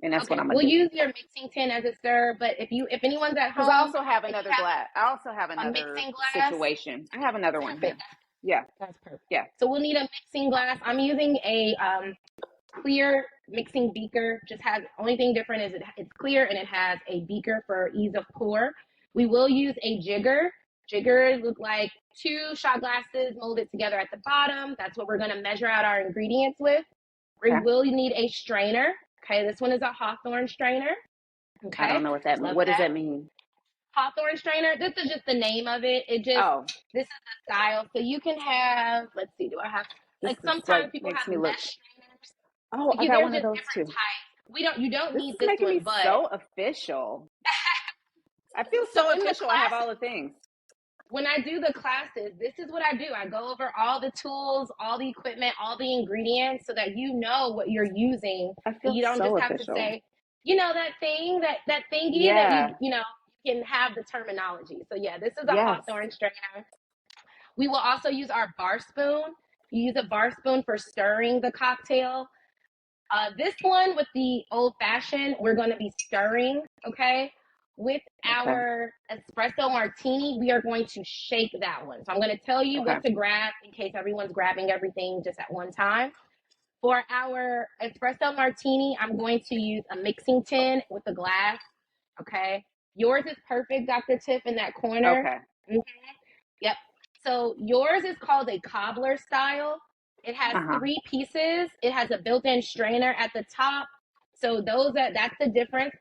And that's what I'm going to do. We'll use your mixing tin as a stir, but if anyone's at home. Because I also have another glass. I also have another mixing glass situation. I have another one here. Yeah. That's perfect. Yeah. So we'll need a mixing glass. I'm using a clear mixing beaker. Only thing different is it's clear and it has a beaker for ease of pour. We will use a jigger. Jiggers look like 2 shot glasses molded together at the bottom. That's what we're going to measure out our ingredients with. We will need a strainer. Okay, this one is a Hawthorne strainer. Okay. I don't know what that means. What does that mean? Hawthorne strainer. This is just the name of it. This is the style. So you can have, let's see, do I have, this like is sometimes like people makes have me look. mesh strainers. Oh, I got There's one of just those different too. types. You don't This need is this making me one, but so official. I feel so so in the official. I have class, all the things. when I do the classes, this is what I do. I go over all the tools, all the equipment, all the ingredients so that you know what you're using. I And feel you don't so just have to official. say, that thing, that thingy that Yeah. you can have the terminology. So yeah, this is a Yes. Hawthorne strainer. We will also use our bar spoon. You use a bar spoon for stirring the cocktail. This one with the old fashioned, we're going to be stirring, okay? With Okay. our espresso martini, we are going to shake that one. So I'm going to tell you Okay. what to grab in case everyone's grabbing everything just at one time. For our espresso martini, I'm going to use a mixing tin with a glass, okay? Yours is perfect, Dr. Tiff, in that corner. Okay. Mhm. Yep. So yours is called a cobbler style. It has Uh-huh. 3 pieces. It has a built-in strainer at the top. So that's the difference.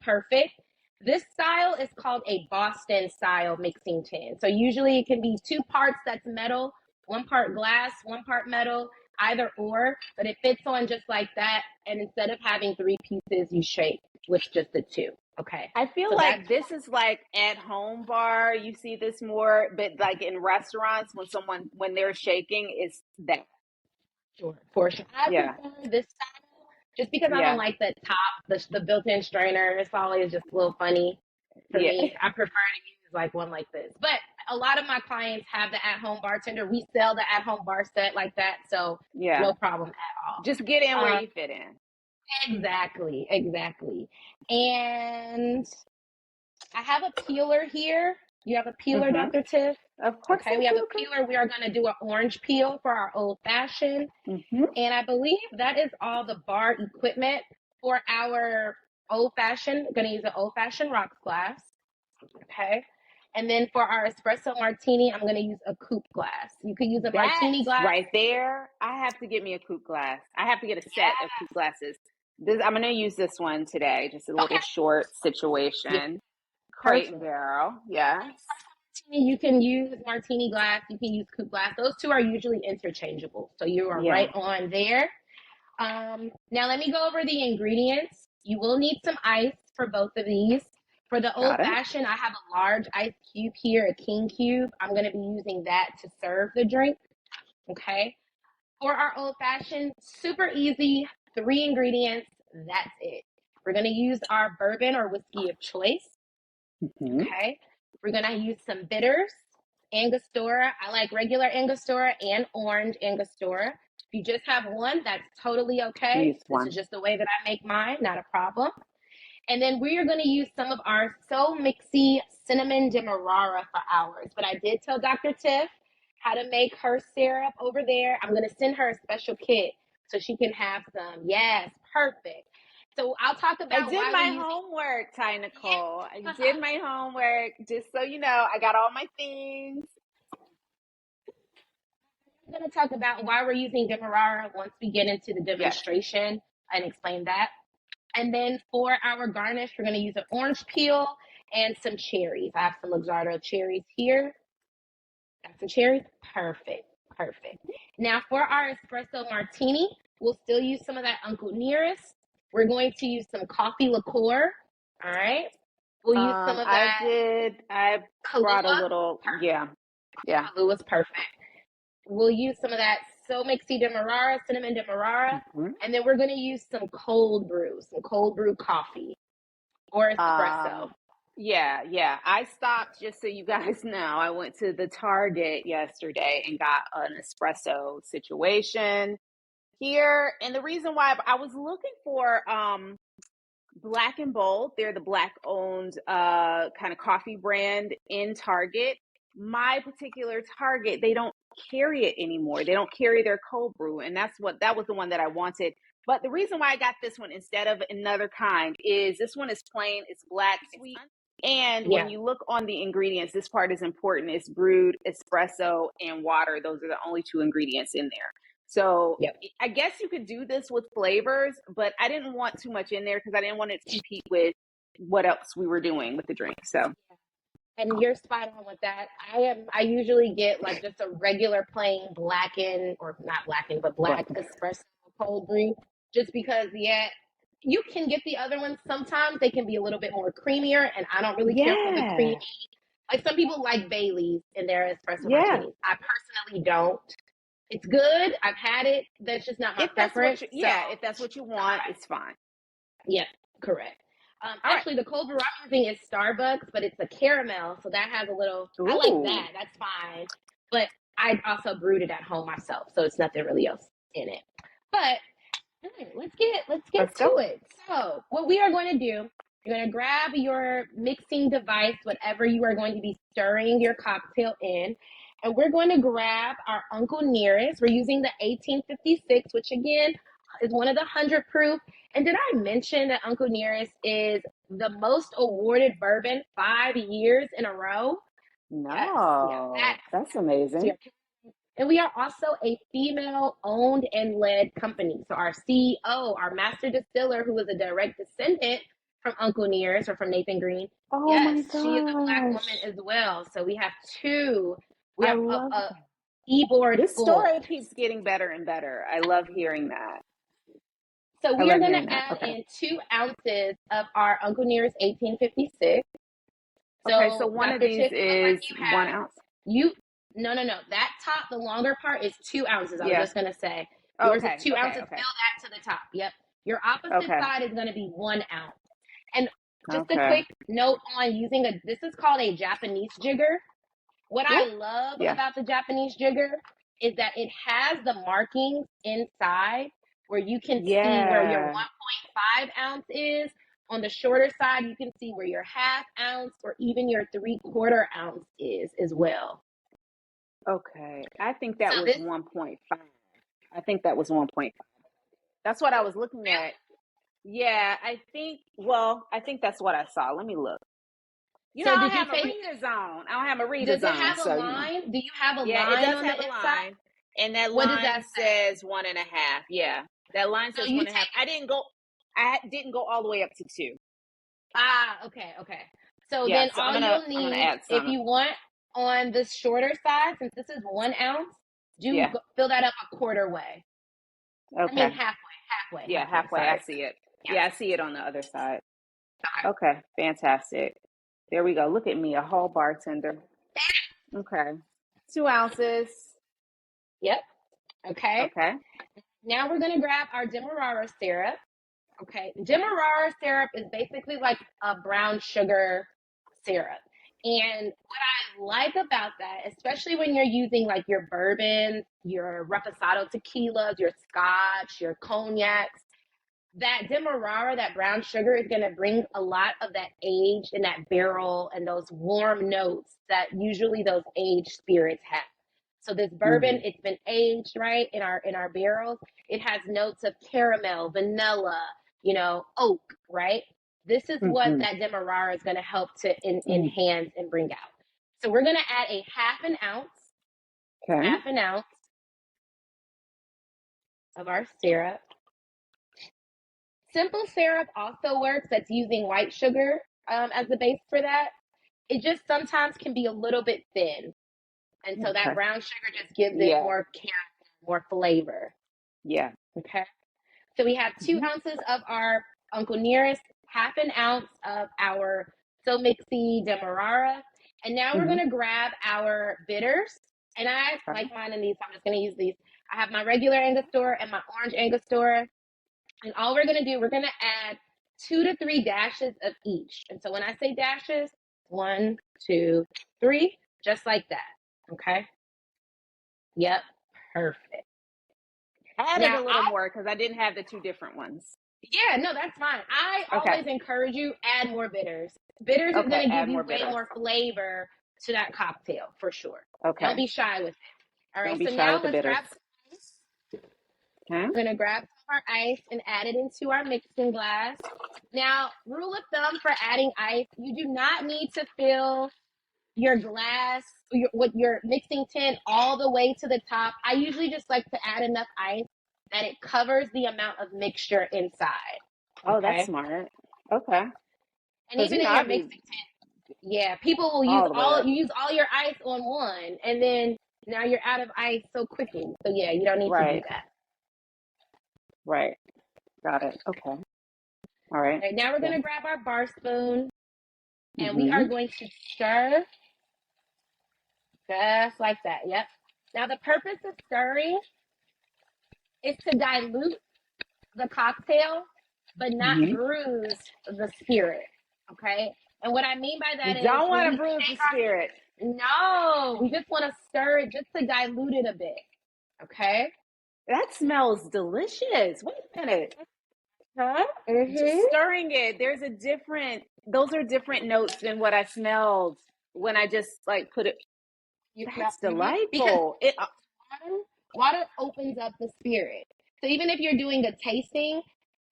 Perfect. This style is called a Boston style mixing tin. So usually it can be 2 parts that's metal, 1 part glass, 1 part metal, either or, but it fits on just like that. And instead of having 3 pieces, you shake with just the 2. Okay. I feel So like that's this is like at home bar. You see this more, but like in restaurants when they're shaking, it's that. sure, for sure. I Yeah. prefer this style just because I don't Yeah. like the top, the built-in strainer. It's always just a little funny for Yeah. me. I prefer to use like one like this. But a lot of my clients have the at-home bartender. We sell the at-home bar set like that, so Yeah. no problem at all. Just get in where you fit in. Exactly. And I have a peeler here. You have a peeler, Mm-hmm. Dr. Tiff? Of course Okay, I we have do. a peeler. We are going to do an orange peel for our old fashioned. Mm-hmm. And I believe that is all the bar equipment for our old fashioned. Going to use an old fashioned rocks glass. Okay. And then for our espresso martini, I'm going to use a coupe glass. You could use a martini That's glass. right there. I have to get me a coupe glass. I have to get a set of coupe glasses. I'm going to use this one today. Just a little Okay. short Yeah. situation. Crate and Perfect. barrel. Yes. You can use martini glass. You can use coupe glass. Those two are usually interchangeable. So you are Yeah. right on there. Now let me go over the ingredients. You will need some ice for both of these. For the old Got it. fashioned, I have a large ice cube here, a king cube. I'm going to be using that to serve the drink. Okay. For our old fashioned, super easy, 3 ingredients. That's it. We're going to use our bourbon or whiskey of choice. Mm-hmm. Okay. We're going to use some bitters, Angostura. I like regular Angostura and orange Angostura. If you just have one, that's totally okay. Use This one. is just the way that I make mine, not a problem. And then we are going to use some of our So Mixxy cinnamon demerara for ours. But I did tell Dr. Tiff how to make her syrup over there. I'm going to send her a special kit so she can have some. Yes, perfect. So I'll talk about I did my homework, Ty Nicole. Yeah. I did my homework. Just so you know, I got all my things. I'm going to talk about why we're using demerara once we get into the demonstration and explain that. And then for our garnish, we're going to use an orange peel and some cherries. I have some Luxardo cherries here. Got some cherries? Perfect. Now for our espresso martini, we'll still use some of that Uncle Nearest. We're going to use some coffee liqueur. All right. We'll use some of that. I brought a Kahlua. little. Perfect. Yeah. Kahlua is perfect. We'll use some of that So Mixxy demerara, cinnamon demerara, and then we're going to use some cold brew coffee or espresso. Yeah. I stopped, just so you guys know, I went to the Target yesterday and got an espresso situation here. And the reason why I was looking for Black and Bold, they're the Black owned kind of coffee brand in Target. My particular Target, they don't carry it anymore. They don't carry their cold brew, and that was the one that I wanted. But the reason why I got this one instead of another kind is this one is plain, it's black, sweet. And when you look on the ingredients, this part is important. It's brewed espresso and water. Those are the only 2 ingredients in there. So I guess you could do this with flavors, but I didn't want too much in there because I didn't want it to compete with what else we were doing with the drink. So And you're spot on with that. I usually get like just a regular plain blackened, or not blackened, but black espresso cold brew, just because, yeah, you can get the other ones sometimes. They can be a little bit more creamier, and I don't really care for the Yeah. creamy. Like some people like Bailey's in their espresso Yeah. martinis. I personally don't. It's good. I've had it. That's just not my If that's what preference. you, So, yeah, if that's what you want, it's fine. yeah, correct. All right. Actually, the cold brew I'm using is Starbucks, but it's a caramel, so that has a little. I like Ooh. that. That's fine. But I also brewed it at home myself, so it's nothing really else in it. But let's get Let's to go. it. So, what we are going to do, you're going to grab your mixing device, whatever you are going to be stirring your cocktail in, and we're going to grab our Uncle Nearest. We're using the 1856, which again is one of the 100 proof. And did I mention that Uncle Nearest is the most awarded bourbon 5 years in a row? Yes, yeah, That's amazing. and we are also a female owned and led company. So our CEO, our master distiller, who is a direct descendant from Uncle Nearest or from Nathan Green, Oh yes, my she is a Black gosh. woman as well. So we have two. We I have love a that. e-board This full. story keeps getting better and better. I love hearing that. So I we are love going hearing to that. add Okay. in 2 ounces of our Uncle Nearest 1856. Okay, so So one of Dr. these Tiff, it looks like is you 1 ounce. you no. That top, the longer part is 2 ounces. I was Yeah. just gonna say yours is Okay. 2 ounces. Okay. Fill that to the top. Yep. Your opposite Okay. side is gonna be 1 ounce. And just a Okay. quick note on using this is called a Japanese jigger. What I Ooh. love Yeah. about the Japanese jigger is that it has the markings inside where you can see where your Yeah. 1.5 ounce is. On the shorter side, you can see where your half ounce or even your 3/4 ounce is as well. Okay. I think So that was this 1.5. I think that was 1.5. That's what I was looking at. Yeah, I think that's what I saw. Let me look. so I did don't you have my take readers on. I don't have my readers does it on. have a So, line? Do you have a yeah, it line does on the have a inside? line. And that What does line that say? says 1.5. Yeah. That line So says you 1.5. take I didn't go all the way up to 2. okay. So Yeah, then so all you'll I'm gonna need, add if some. you want, on the shorter side, since this is 1 ounce, Yeah. fill that up a quarter way. I mean Okay. Yeah, halfway. halfway. I Sorry. see it. Yes. Yeah, I see it on the other side. Okay. Okay, fantastic. There we go. Look at me, a whole bartender. Okay. 2 ounces. Yep. Okay. Okay. Now we're gonna grab our Demerara syrup. Okay. Demerara syrup is basically like a brown sugar syrup. And what I like about that, especially when you're using like your bourbon, your reposado tequilas, your scotch, your cognacs, that demerara, that brown sugar, is going to bring a lot of that age in that barrel and those warm notes that usually those aged spirits have. So this bourbon, Mm-hmm. it's been aged right in our barrels. It has notes of caramel, vanilla, oak, right? This is what Mm-hmm. that demerara is going to help to Mm-hmm. enhance and bring out. So we're going to add a Okay. half an ounce of our syrup. Simple syrup also works. That's using white sugar as the base for that. It just sometimes can be a little bit thin. And so that Okay. brown sugar just gives it Yeah. more character, more flavor. Yeah. Okay. So we have two Mm-hmm. ounces of our Uncle Nearest, half an ounce of our So Mixxy Demerara. And now we're Mm-hmm. going to grab our bitters. And I Okay. like mine in these, so I'm just going to use these. I have my regular Angostura and my orange Angostura. And all we're going to do, we're going to add 2 to 3 dashes of each. And so when I say dashes, 1, 2, 3, just like that. Okay. Yep. Perfect. Add it Now, a little more because I didn't have the 2 different ones. yeah, no, that's fine. I Okay. always encourage you, add more bitters. Bitters is Okay. going to give Add you more way bitters. more flavor to that cocktail for sure. Okay. Don't be shy with it. All Don't right. be So shy now with the let's bitters. grab some ice. Okay. We're going to grab some of our ice and add it into our mixing glass. Now, rule of thumb for adding ice, you do not need to fill your glass with your mixing tin all the way to the top. I usually just like to add enough ice that it covers the amount of mixture inside. Oh, that's Okay. smart. Okay. And Because even in your I'd be mixing tin, Yeah, people will all the way up. use all your ice on one, and then now you're out of ice so quickly. So yeah, you don't need to do Right. that. Right. Got it. Okay. All right. Okay, now we're Yeah. gonna grab our bar spoon, and we are Mhm. going to stir just like that. Yep. Now the purpose of stirring is to dilute the cocktail, but not Mhm. bruise the spirit. Okay. And what I mean by We that is don't when want to we bruise the shake spirit. no, we just want to stir it just to dilute it a bit. Okay. That smells delicious. Wait a minute. Huh? Just Mm-hmm. stirring it. Those are different notes than what I smelled when I just like put it. You smell That's because delightful. water opens up the spirit. So even if you're doing a tasting,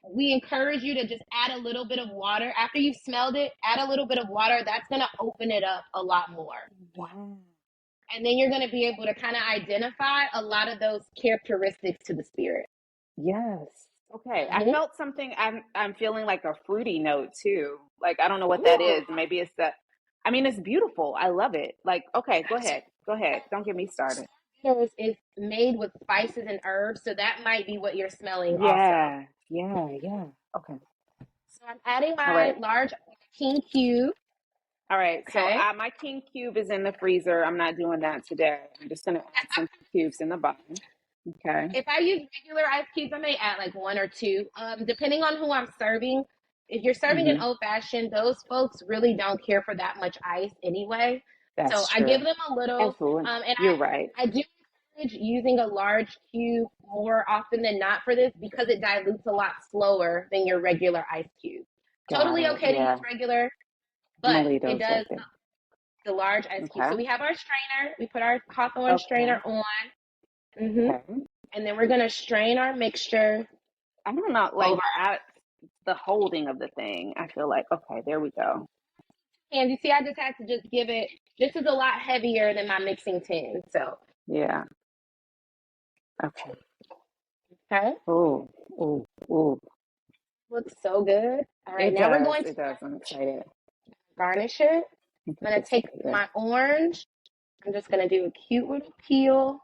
we encourage you to just add a little bit of water after you've smelled it. Add a little bit of water. That's gonna open it up a lot more. Wow. And then you're going to be able to kind of identify a lot of those characteristics to the spirit. Yes. Okay. I Mm-hmm. felt something. I'm feeling like a fruity note too. Like I don't know what that Ooh. is. Maybe it's that. I mean, it's beautiful. I love it. Like, okay, go ahead. Go ahead. Don't get me started. Yours is made with spices and herbs, so that might be what you're smelling also. Yeah. Yeah. Yeah. Okay. So I'm adding All my right. large king cube. All right. So Okay. my king cube is in the freezer. I'm not doing that today. I'm just gonna add some cubes in the bottom. Okay. If I use regular ice cubes, I may add like one or two, depending on who I'm serving. If you're serving an Mm-hmm. old fashioned, those folks really don't care for that much ice anyway. So That's I give true. them a little, Absolutely. and You're right. I do encourage using a large cube more often than not for this because it dilutes a lot slower than your regular ice cube. Got Totally it. okay to use Yeah. regular, I'm gonna but leave it those right does there. the large ice cube. Okay. So we have our strainer. We put our Hawthorne Okay. strainer on. hmm Okay. And then we're going to strain our mixture I don't know, like over. the holding of the thing. I feel like okay, there we go. And you see, I just had to just give it, this is a lot heavier than my mixing tin. So, Yeah. Okay. okay. Oh, oh, oh. Looks so good. All right, It now we're does. going to It does. I'm excited. garnish it. Let me I'm put going to this take over here. my orange. I'm just going to do a cute little peel.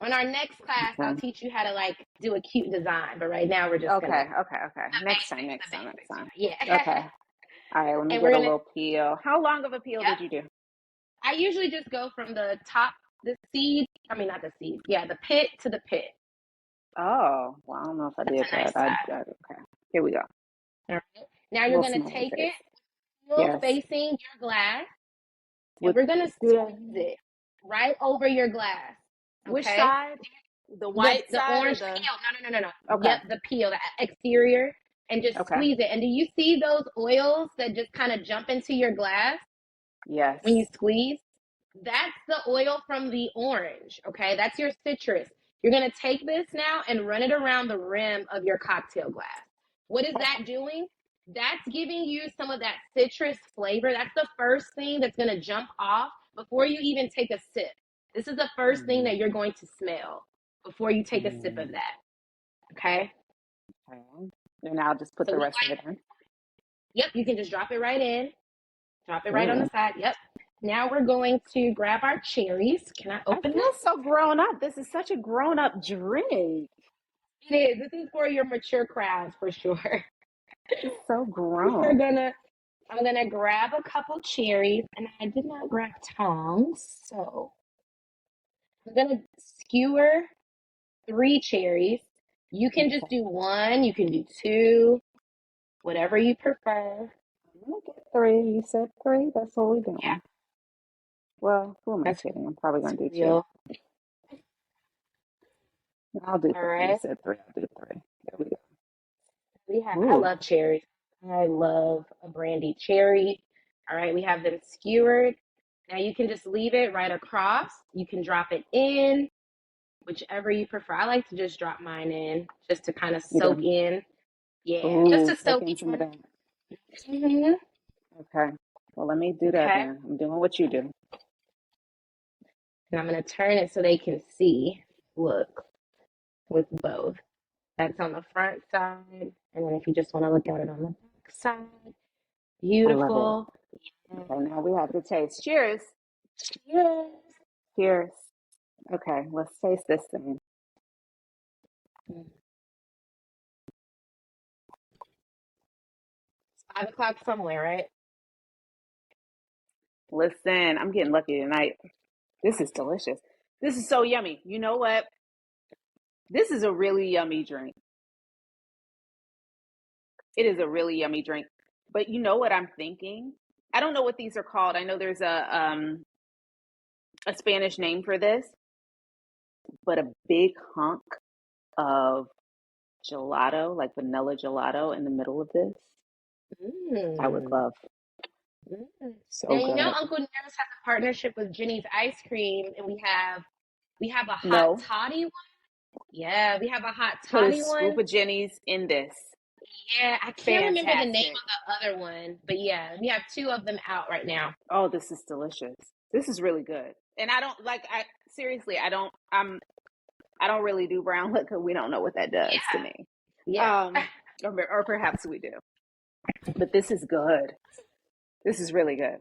On our next class, I'll Okay. teach you how to like do a cute design. But right now, we're just going to, Okay. Okay. Okay. Next time. Next the time. Next basics. time. Yeah. Okay. All right. Let me And we're get a going to, little peel. How long of a peel yep. did you do? I usually just go from the top, the seed, I mean, not the seed, yeah, the pit to the pit. Oh, well, I don't know if I That's did a nice that. side. Okay. Here we go. All right. Now you're Little going to smiley take it, face. Yes. facing your glass, and With we're going to do that. squeeze it right over your glass. Which Okay. side? The white The side or orange the? peel. No. Okay. Yep, the peel, the exterior, and just Okay. squeeze it. And do you see those oils that just kind of jump into your glass Yes. when you squeeze? That's the oil from the orange. Okay. That's your citrus. You're going to take this now and run it around the rim of your cocktail glass. What is that doing? That's giving you some of that citrus flavor. That's the first thing that's going to jump off before you even take a sip. This is the first thing that Mm, you're going to smell before you take a sip of mm, that. Okay. okay. And I'll just put So the we rest of like, it in. yep, you can just drop it right in, drop it right on the Ooh. side. Yep. Now we're going to grab our cherries. Can I I open feel this? so grown up. This is such a grown up drink. It is. This is for your mature crowds for sure. It's so We're grown. gonna I'm gonna grab a couple cherries, and I did not grab tongs, so I'm gonna skewer 3 cherries. You can just Okay. do one, you can do two, whatever you prefer. I'm gonna get 3. You said 3. That's what we're Yeah, doing. Well, who am I that's kidding? I'm probably gonna do 2. real. I'll do All 3. You right. said 3. I'll do 3. There we I go. love cherries. I love a brandy cherry. All right, we have them skewered. Now you can just leave it right across. You can drop it in, whichever you prefer. I like to just drop mine in just to kind of You soak do. in. Yeah, just Ooh, to soak soak in some of in. that. hmm Okay. Well, let me do that Okay. then. I'm doing what you do. And I'm going to turn it so they can see. Look, with both. That's on the front side. And then if you just want to look at it on the back side, I love it. Beautiful. Okay, now we have to taste. Cheers. Yes. Cheers. Okay, let's taste this thing. 5 o'clock somewhere, right? Listen, I'm getting lucky tonight. This is delicious. This is so yummy. You know what? This is a really yummy drink. It is a really yummy drink. But you know what I'm thinking? I don't know what these are called. I know there's a Spanish name for this, but a big hunk of gelato, like vanilla gelato in the middle of this, I would Mm. love. Mm. So Now you know good. Uncle Nearest has a partnership with Jenny's Ice Cream, and we have a hot No, toddy one. Yeah, we have a hot put a toddy scoop one. of Jenny's in this. Yeah, I can't remember the name Fantastic. of the other one, but yeah, we have two of them out right now. Oh, this is delicious. This is really good. And I seriously, I don't really do brown liquor. We don't know what that does to me. Yeah. Or perhaps we do. But this is good. This is really good.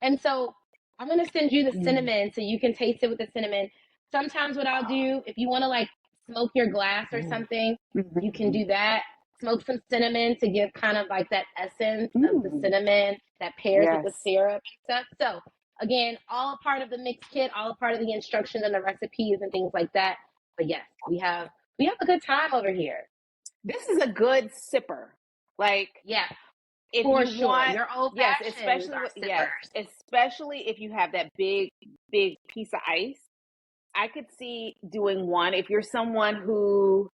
And so I'm gonna send you the cinnamon so you can taste it with the cinnamon. Sometimes what I'll do, if you want to like smoke your glass or something, you can do that. Smoke some cinnamon to give kind of like that essence of the cinnamon that pairs with the Yes. syrup and stuff. So again, all a part of the mix kit, all a part of the instructions and the recipes and things like that. But yes, we have a good time over here. This is a good sipper. Like Yeah, if for you sure. want, Your old yes, fashions are sippers. especially if you have that big piece of ice. I could see doing one if you're someone who,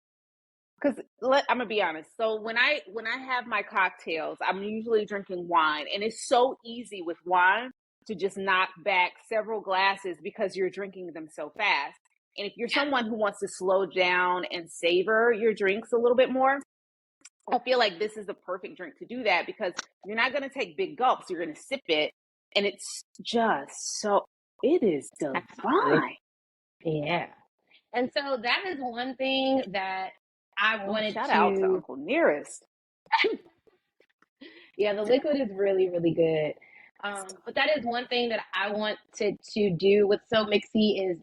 because I'm gonna be honest. So when I have my cocktails, I'm usually drinking wine, and it's so easy with wine to just knock back several glasses because you're drinking them so fast. And if you're someone who wants to slow down and savor your drinks a little bit more, I feel like this is the perfect drink to do that because you're not going to take big gulps. You're going to sip it, and it's just so, it is Absolutely. divine. Yeah. And so that is one thing that I Oh, wanted shout out to to, Uncle Nearest. yeah, the liquid is really, really good. But that is one thing that I want to do with So Mixxy is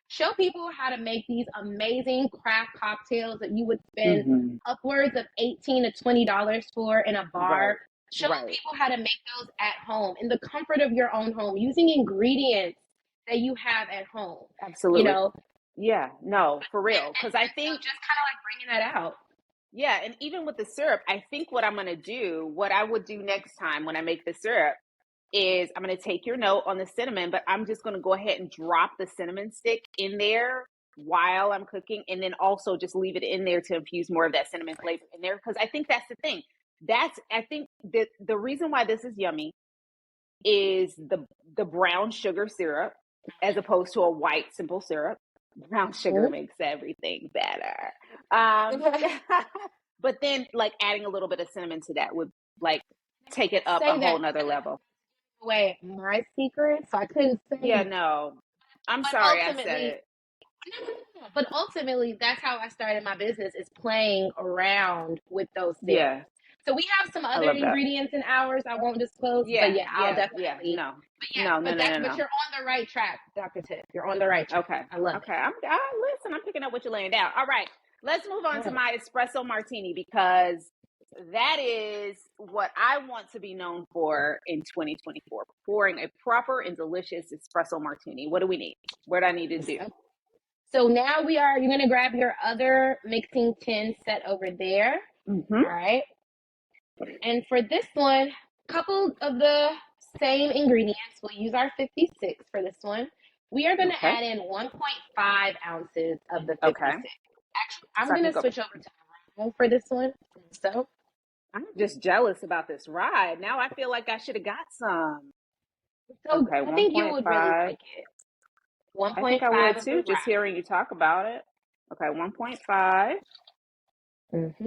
show people how to make these amazing craft cocktails that you would spend Mm-hmm. upwards of $18 to $20 for in a bar. Right. Show Right. people how to make those at home in the comfort of your own home using ingredients that you have at home. You Absolutely. know, Yeah. No, for real. Because I so think, just kind of like bringing that out. yeah, and even with the syrup, I think what I'm going to do, what I would do next time when I make the syrup is I'm going to take your note on the cinnamon, but I'm just going to go ahead and drop the cinnamon stick in there while I'm cooking, and then also just leave it in there to infuse more of that cinnamon flavor in there. Because I think that's the thing. I think that the reason why this is yummy is the brown sugar syrup as opposed to a white simple syrup. Brown sugar makes everything better. But then like adding a little bit of cinnamon to that would like take it up a Say whole that nother level. away my secret, so I couldn't say Yeah, it. no. I'm But sorry I said ultimately, it. but ultimately, that's how I started my business is playing around with those syrups. Yeah, So we have some I other love that. ingredients in ours I won't disclose, but Yeah, yeah, I'll definitely. No. But yeah, No, no, but no, that no, but no. you're on the right track, Dr. Tip. You're on the right track. Okay. I love Okay. Listen, I'm picking up what you're laying down. All right. Let's move on to it. my espresso martini because that is what I want to be known for in 2024. Pouring a proper and delicious espresso martini. What do we need? What do I need to do? So now you're going to grab your other mixing tin set over there. Mm-hmm. All right. And for this one, couple of the same ingredients. We'll use our 56 for this one. We are going to Okay. add in 1.5 ounces of the 56. Okay. Actually, I'm So I going can to go. switch over to the for this one. So, I'm just jealous about this ride. Now I feel like I should have got some. Okay, I think you would really 1.5. like it. I think I 1.5 would of the too, just rye. hearing you talk about it. Okay, 1.5. Mm-hmm.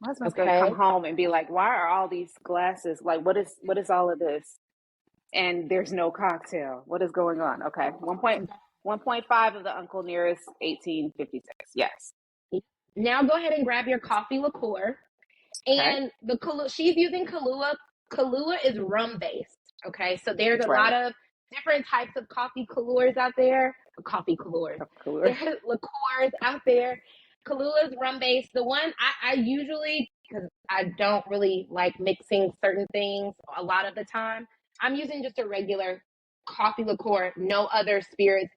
My husband's gonna come Okay. home and be like, "Why are all these glasses? Like, what is all of this?" And there's no cocktail. What is going on? Okay, 1.5 of the Uncle Nearest 1856. Yes. Now go ahead and grab your coffee liqueur. Okay. And she's using Kahlua. Kahlua is rum based. Okay, so there's a Right. lot of different types of coffee Kahluas out there. Coffee Kahluas. Cooler. There's liqueurs out there. Kahlua is rum based. The one I usually, because I don't really like mixing certain things a lot of the time, I'm using just a regular coffee liqueur, no other spirits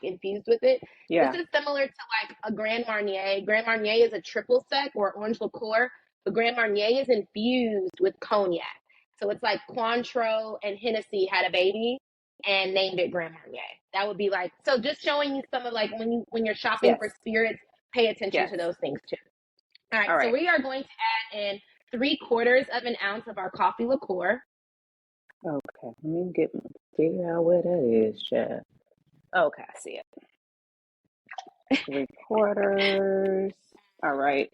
infused with it. Yeah. This is similar to like a Grand Marnier. Grand Marnier is a triple sec or orange liqueur. The Grand Marnier is infused with cognac. So it's like Cointreau and Hennessy had a baby and named it Grand Marnier. That would be like, so just showing you some of like when you're shopping Yes. for spirits, pay attention Yes. to those things too. All right, All so right. we are going to add in 3/4 of an ounce of our coffee liqueur. Okay, let me figure out where that is, Jeff. Okay, I see it. 3/4. All right.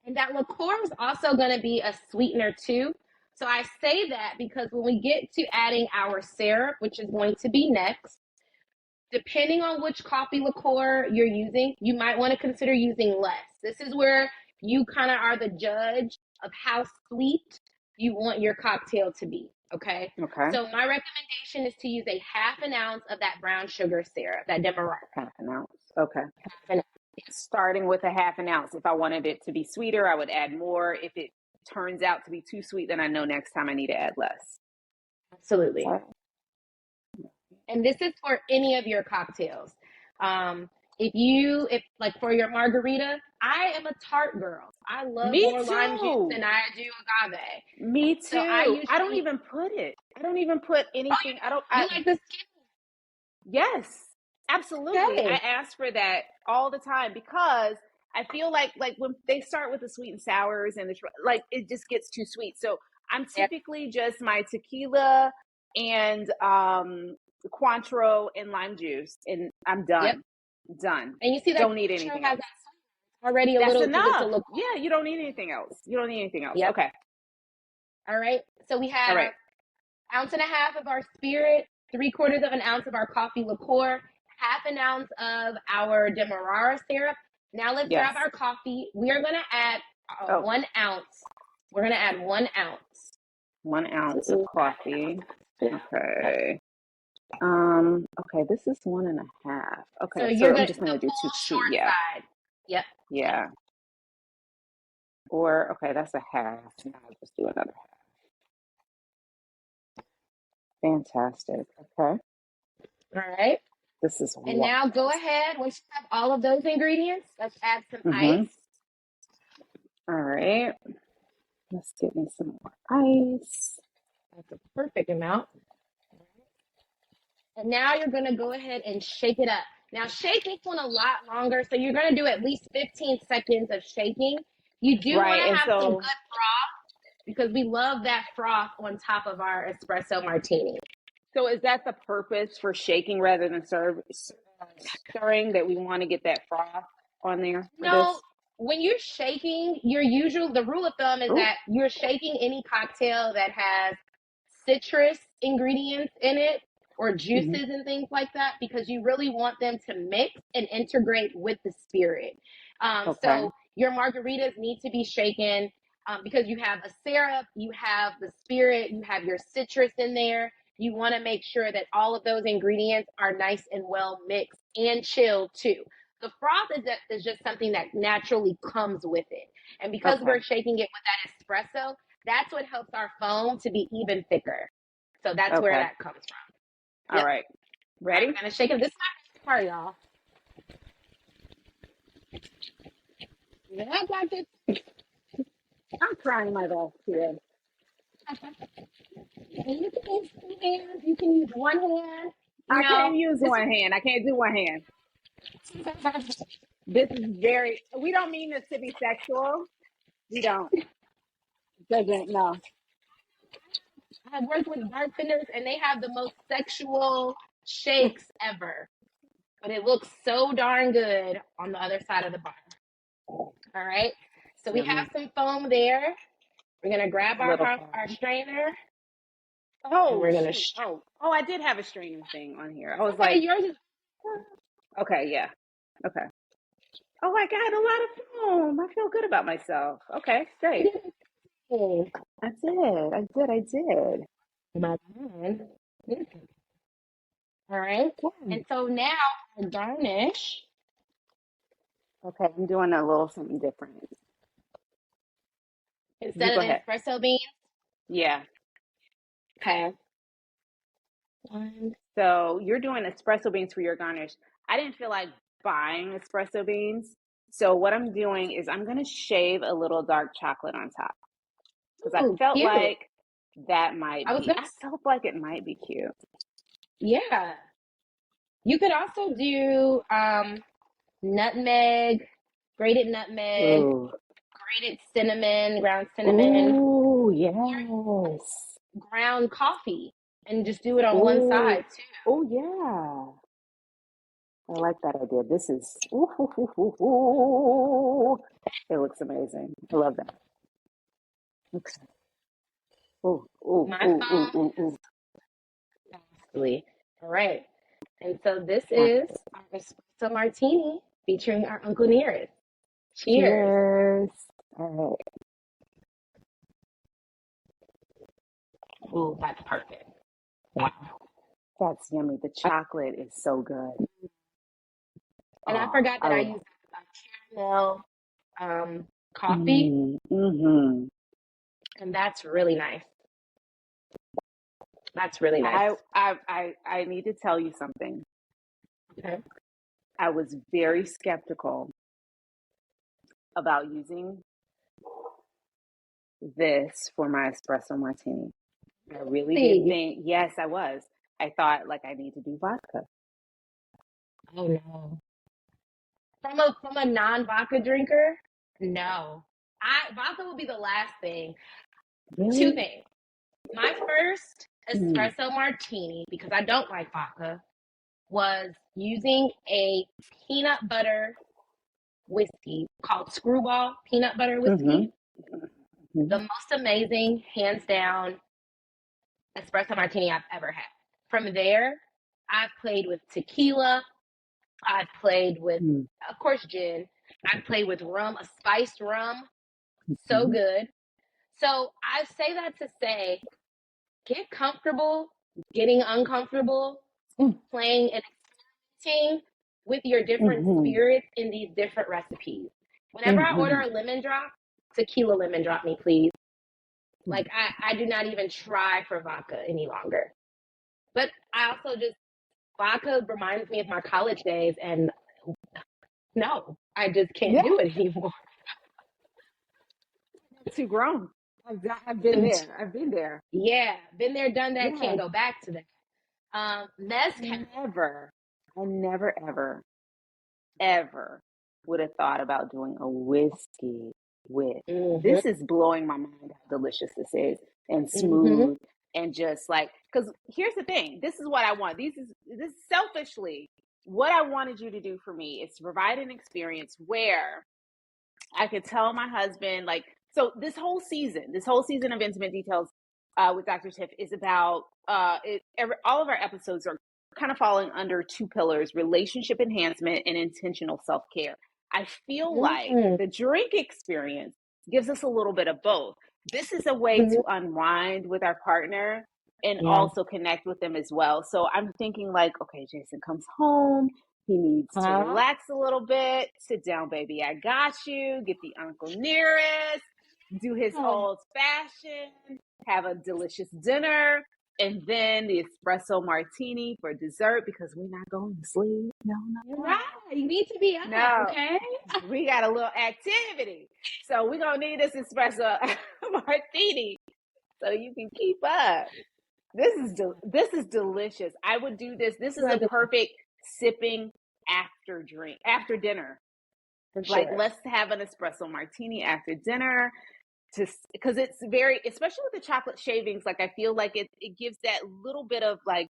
And that liqueur is also going to be a sweetener too. So I say that because when we get to adding our syrup, which is going to be next, depending on which coffee liqueur you're using, you might want to consider using less. This is where you kind of are the judge of how sweet you want your cocktail to be. Okay. Okay. So my recommendation is to use a 1/2 ounce of that brown sugar syrup, that demerara. 1/2 ounce. Okay. 1/2 ounce. Starting with 1/2 ounce. If I wanted it to be sweeter, I would add more. If it turns out to be too sweet, then I know next time I need to add less. Absolutely. Okay. And this is for any of your cocktails. If like for your margarita, I am a tart girl. I love Me more lime juice too. than I do agave. Me too. So I don't even put it. I don't even put anything. You like the skin? Yes, absolutely. Okay. I ask for that all the time because I feel like when they start with the sweet and sours and it just gets too sweet. So I'm typically just my tequila and Cointreau and lime juice, and I'm done. Yep. Done. And you see that don't need anything else. Already a That's little. enough. Yeah, you don't need anything else. Yep. Okay. All right. So we have 1.5 ounces of our spirit, 3/4 of an ounce of our coffee liqueur, 1/2 ounce of our demerara syrup. Now let's grab our coffee. We are going to add 1 ounce. We're going to add 1 ounce. 1 ounce of coffee. Okay. Okay, this is 1.5. Okay, so I'm just gonna do 2. Yeah. Side. Yep. Yeah. Or okay, that's 1/2. Now I'll just do another 1/2. Fantastic. Okay. All right. This is and now go ahead. Once you have all of those ingredients, let's add some ice. All right. Let's get me some more ice. That's a perfect amount. And now you're going to go ahead and shake it up. Now, shake this one a lot longer. So you're going to do at least 15 seconds of shaking. You do want to have some good froth because we love that froth on top of our espresso martini. So is that the purpose for shaking rather than stirring, that we want to get that froth on there? No, when you're shaking, the rule of thumb is that you're shaking any cocktail that has citrus ingredients in it or juices and things like that, because you really want them to mix and integrate with the spirit. So your margaritas need to be shaken because you have a syrup, you have the spirit, you have your citrus in there. You want to make sure that all of those ingredients are nice and well mixed and chilled too. The froth is just something that naturally comes with it. And because we're shaking it with that espresso, that's what helps our foam to be even thicker. So that's where that comes from. All right. Ready? I'm going to shake it. This is my favorite part, y'all. Yeah, I got this. I'm trying my best here. And you can use 2 hands. You can use 1 hand. I can't use one hand. I can't do one hand. This is we don't mean this to be sexual. We don't. No. I work with bartenders and they have the most sexual shakes ever. But it looks so darn good on the other side of the bar. All right. So we have some foam there. We're going to grab our strainer. We're going to I did have a strainer thing on here. I was like, yours is... okay, yeah. Okay. Oh, I got a lot of foam. I feel good about myself. Okay, great. Yay. I did. I did. My God. All right. Yeah. And so now our garnish, Okay, I'm doing a little something different. You instead go of the ahead. espresso beans, Yeah. okay. One. So you're doing espresso beans for your garnish. I didn't feel like buying espresso beans. So what I'm doing is I'm going to shave a little dark chocolate on top because I Ooh, felt cute. like I was I gonna, felt like it might be cute. yeah. You could also do nutmeg, grated nutmeg, Ooh. grated cinnamon, ground cinnamon, Ooh, yes. ground coffee, and just do it on one Ooh. side too. Oh, yeah. I like that idea. This is, ooh, ooh, ooh, ooh, ooh. It looks amazing. I love that. Looks, ooh, ooh, My ooh, ooh, phone ooh, ooh. All right. And so this is Chocolate. our espresso martini featuring our Uncle Nearest. Cheers. Cheers. All right. Ooh, that's perfect. Wow. That's yummy. The chocolate is so good. And I Oh, forgot I that I love used a caramel coffee, mm-hmm. and that's really nice. That's really nice. I need to tell you something. Okay. I was very skeptical about using this for my espresso martini. I really did See. think, yes, I was. I thought like I need to do vodka. Oh no. From a non-vodka drinker, no. Vodka will be the last thing. Two Really? things. My first Mm, espresso martini, because I don't like vodka, was using a peanut butter whiskey called Screwball peanut butter mm-hmm, whiskey. mm-hmm, The most amazing, hands down, espresso martini I've ever had. From there, I've played with tequila. I've played with, of course, gin. I've played with rum, a spiced rum. So mm-hmm, good. So I say that to say, get comfortable getting uncomfortable, playing and experimenting with your different mm-hmm, spirits in these different recipes. Whenever I mm-hmm. order a lemon drop, tequila lemon drop me, please. Like I do not even try for vodka any longer. But I also just vodka reminds me of my college days, and no, I just can't Yeah, do it anymore. too grown. I've been there. I've been there. Yeah, been there, done that, Yeah. can't go back to that. Mezcal. Never. I never, ever, ever would have thought about doing a whiskey with. Mm-hmm. This is blowing my mind how delicious this is and Mm-hmm. smooth and just like because here's the thing. This is what I want. This selfishly what I wanted you to do for me is to provide an experience where I could tell my husband, like, so this whole season of Intimate Details with Dr. Tiff is about all of our episodes are kind of falling under two pillars: relationship enhancement and intentional self care. I feel like Mm-hmm. the drink experience gives us a little bit of both. This is a way to unwind with our partner and Yeah. also connect with them as well. So I'm thinking, like, okay, Jason comes home, he needs to Huh? relax a little bit. Sit down, baby. I got you. Get the uncle nearest. Do his Oh, old fashioned. Have a delicious dinner. And then the espresso martini for dessert because we're not going to sleep. No, no, right. You need to be no. up, No. okay? We got a little activity. So we're going to need this espresso martini so you can keep up. This is delicious. I would do this. This is a perfect sipping after dinner. For Like sure. let's have an espresso martini after dinner because it's very, especially with the chocolate shavings, like I feel like it gives that little bit of like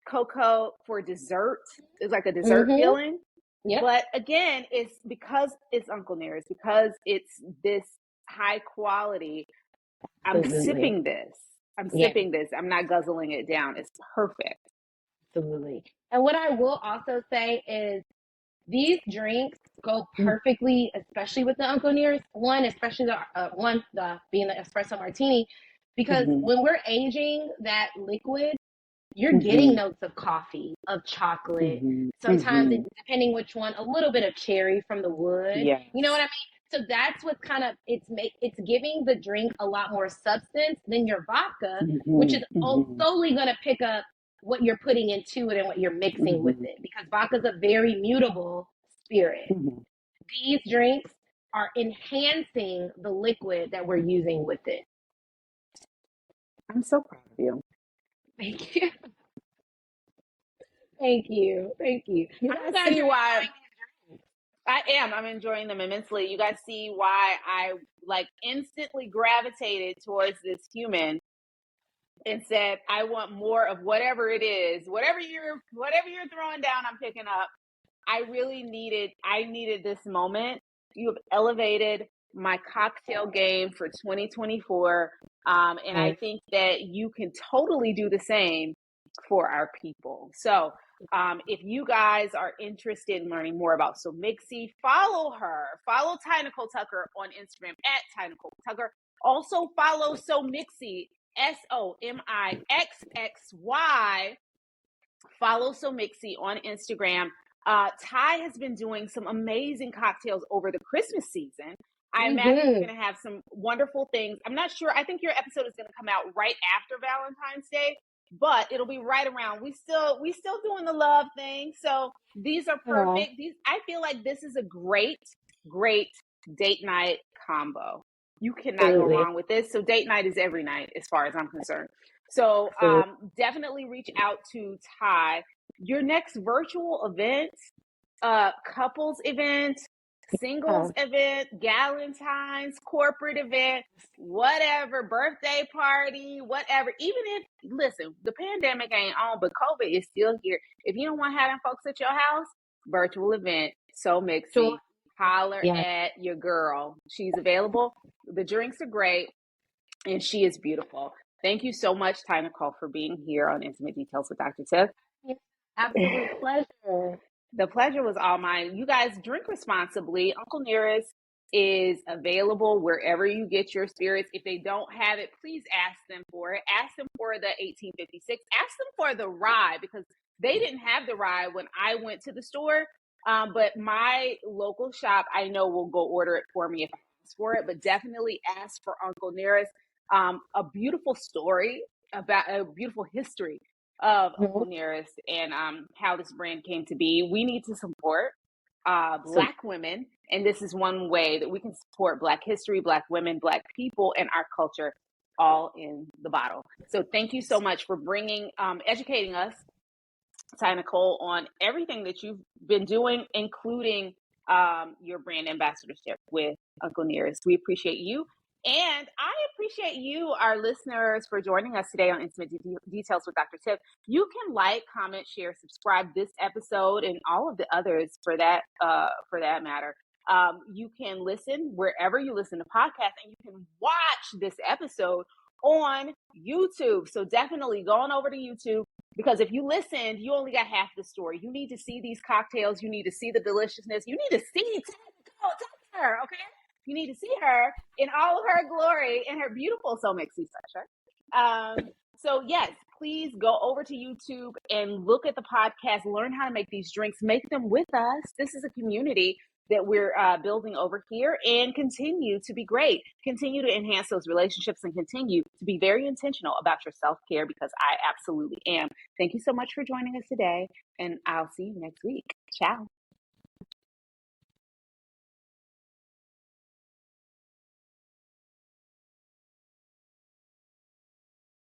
cocoa for dessert. It's like a dessert Mm-hmm. feeling. Yep. But again, it's because it's Uncle Nearest, because it's this high quality. I'm Absolutely. sipping this. I'm Yeah, sipping this. I'm not guzzling it down. It's perfect. absolutely. And what I will also say is These drinks go perfectly, especially with the Uncle Nearest one, especially the being the espresso martini, because when we're aging that liquid, you're getting notes of coffee, of chocolate. Sometimes, depending which one, a little bit of cherry from the wood. Yes. You know what I mean? So that's what kind of it's giving the drink a lot more substance than your vodka, which is solely going to pick up what you're putting into it and what you're mixing with it, because vodka is a very mutable spirit. These drinks are enhancing the liquid that we're using with it. I'm so proud of you. Thank you. Thank you. Thank you. You guys see why I'm enjoying them immensely. You guys see why I instantly gravitated towards this human and said, I want more of whatever it is, whatever you're throwing down, I'm picking up. I needed this moment. You have elevated my cocktail game for 2024. And I think that you can totally do the same for our people. So if you guys are interested in learning more about So Mixxy, follow her. Follow Nicole Tucker on Instagram at Nicole Tucker. Also follow So Mixxy, SOMIXXY. Follow So Mixxy on Instagram. Ty has been doing some amazing cocktails over the Christmas season. I imagine you're going to have some wonderful things. I'm not sure. I think your episode is going to come out right after Valentine's Day, but it'll be right around. We still doing the love thing. So these are perfect. I feel like this is a great date night combo. You cannot go wrong with this. So date night is every night as far as I'm concerned. So definitely reach out to Ty. Your next virtual event, couples event, singles event, Galentine's, corporate event, whatever, birthday party, whatever. Even if, listen, the pandemic ain't on, but COVID is still here. If you don't want having folks at your house, virtual event, So Mixxy. Holler at your girl. She's available. The drinks are great, and she is beautiful. Thank you so much, Ty Nicole, for being here on Intimate Details with Dr. Tiff. Absolute pleasure. The pleasure was all mine. You guys drink responsibly. Uncle Nearest is available wherever you get your spirits. If they don't have it, please ask them for it. Ask them for the 1856. Ask them for the rye, because they didn't have the rye when I went to the store. But my local shop, I know, will go order it for me if I ask for it. But definitely ask for Uncle Nearest. A beautiful story about a beautiful history of Uncle Nearest and how this brand came to be. We need to support Black women, and this is one way that we can support Black history, Black women, Black people, and our culture all in the bottle. So thank you so much for bringing, educating us, Ty Nicole, on everything that you've been doing, including your brand ambassadorship with Uncle Nearest. We appreciate you. And I appreciate you, our listeners, for joining us today on Intimate Details with Dr. Tiff. You can like, comment, share, subscribe this episode and all of the others for that matter. You can listen wherever you listen to podcasts, and you can watch this episode on YouTube. So definitely go on over to YouTube, because if you listened, you only got half the story. You need to see these cocktails. You need to see the deliciousness. You need to see Tucker, okay? You need to see her in all of her glory in her beautiful So Mixxy sweatshirt. So yes, please go over to YouTube and look at the podcast, learn how to make these drinks, make them with us. This is a community that we're building over here, and continue to be great. Continue to enhance those relationships and continue to be very intentional about your self-care, because I absolutely am. Thank you so much for joining us today, and I'll see you next week. Ciao.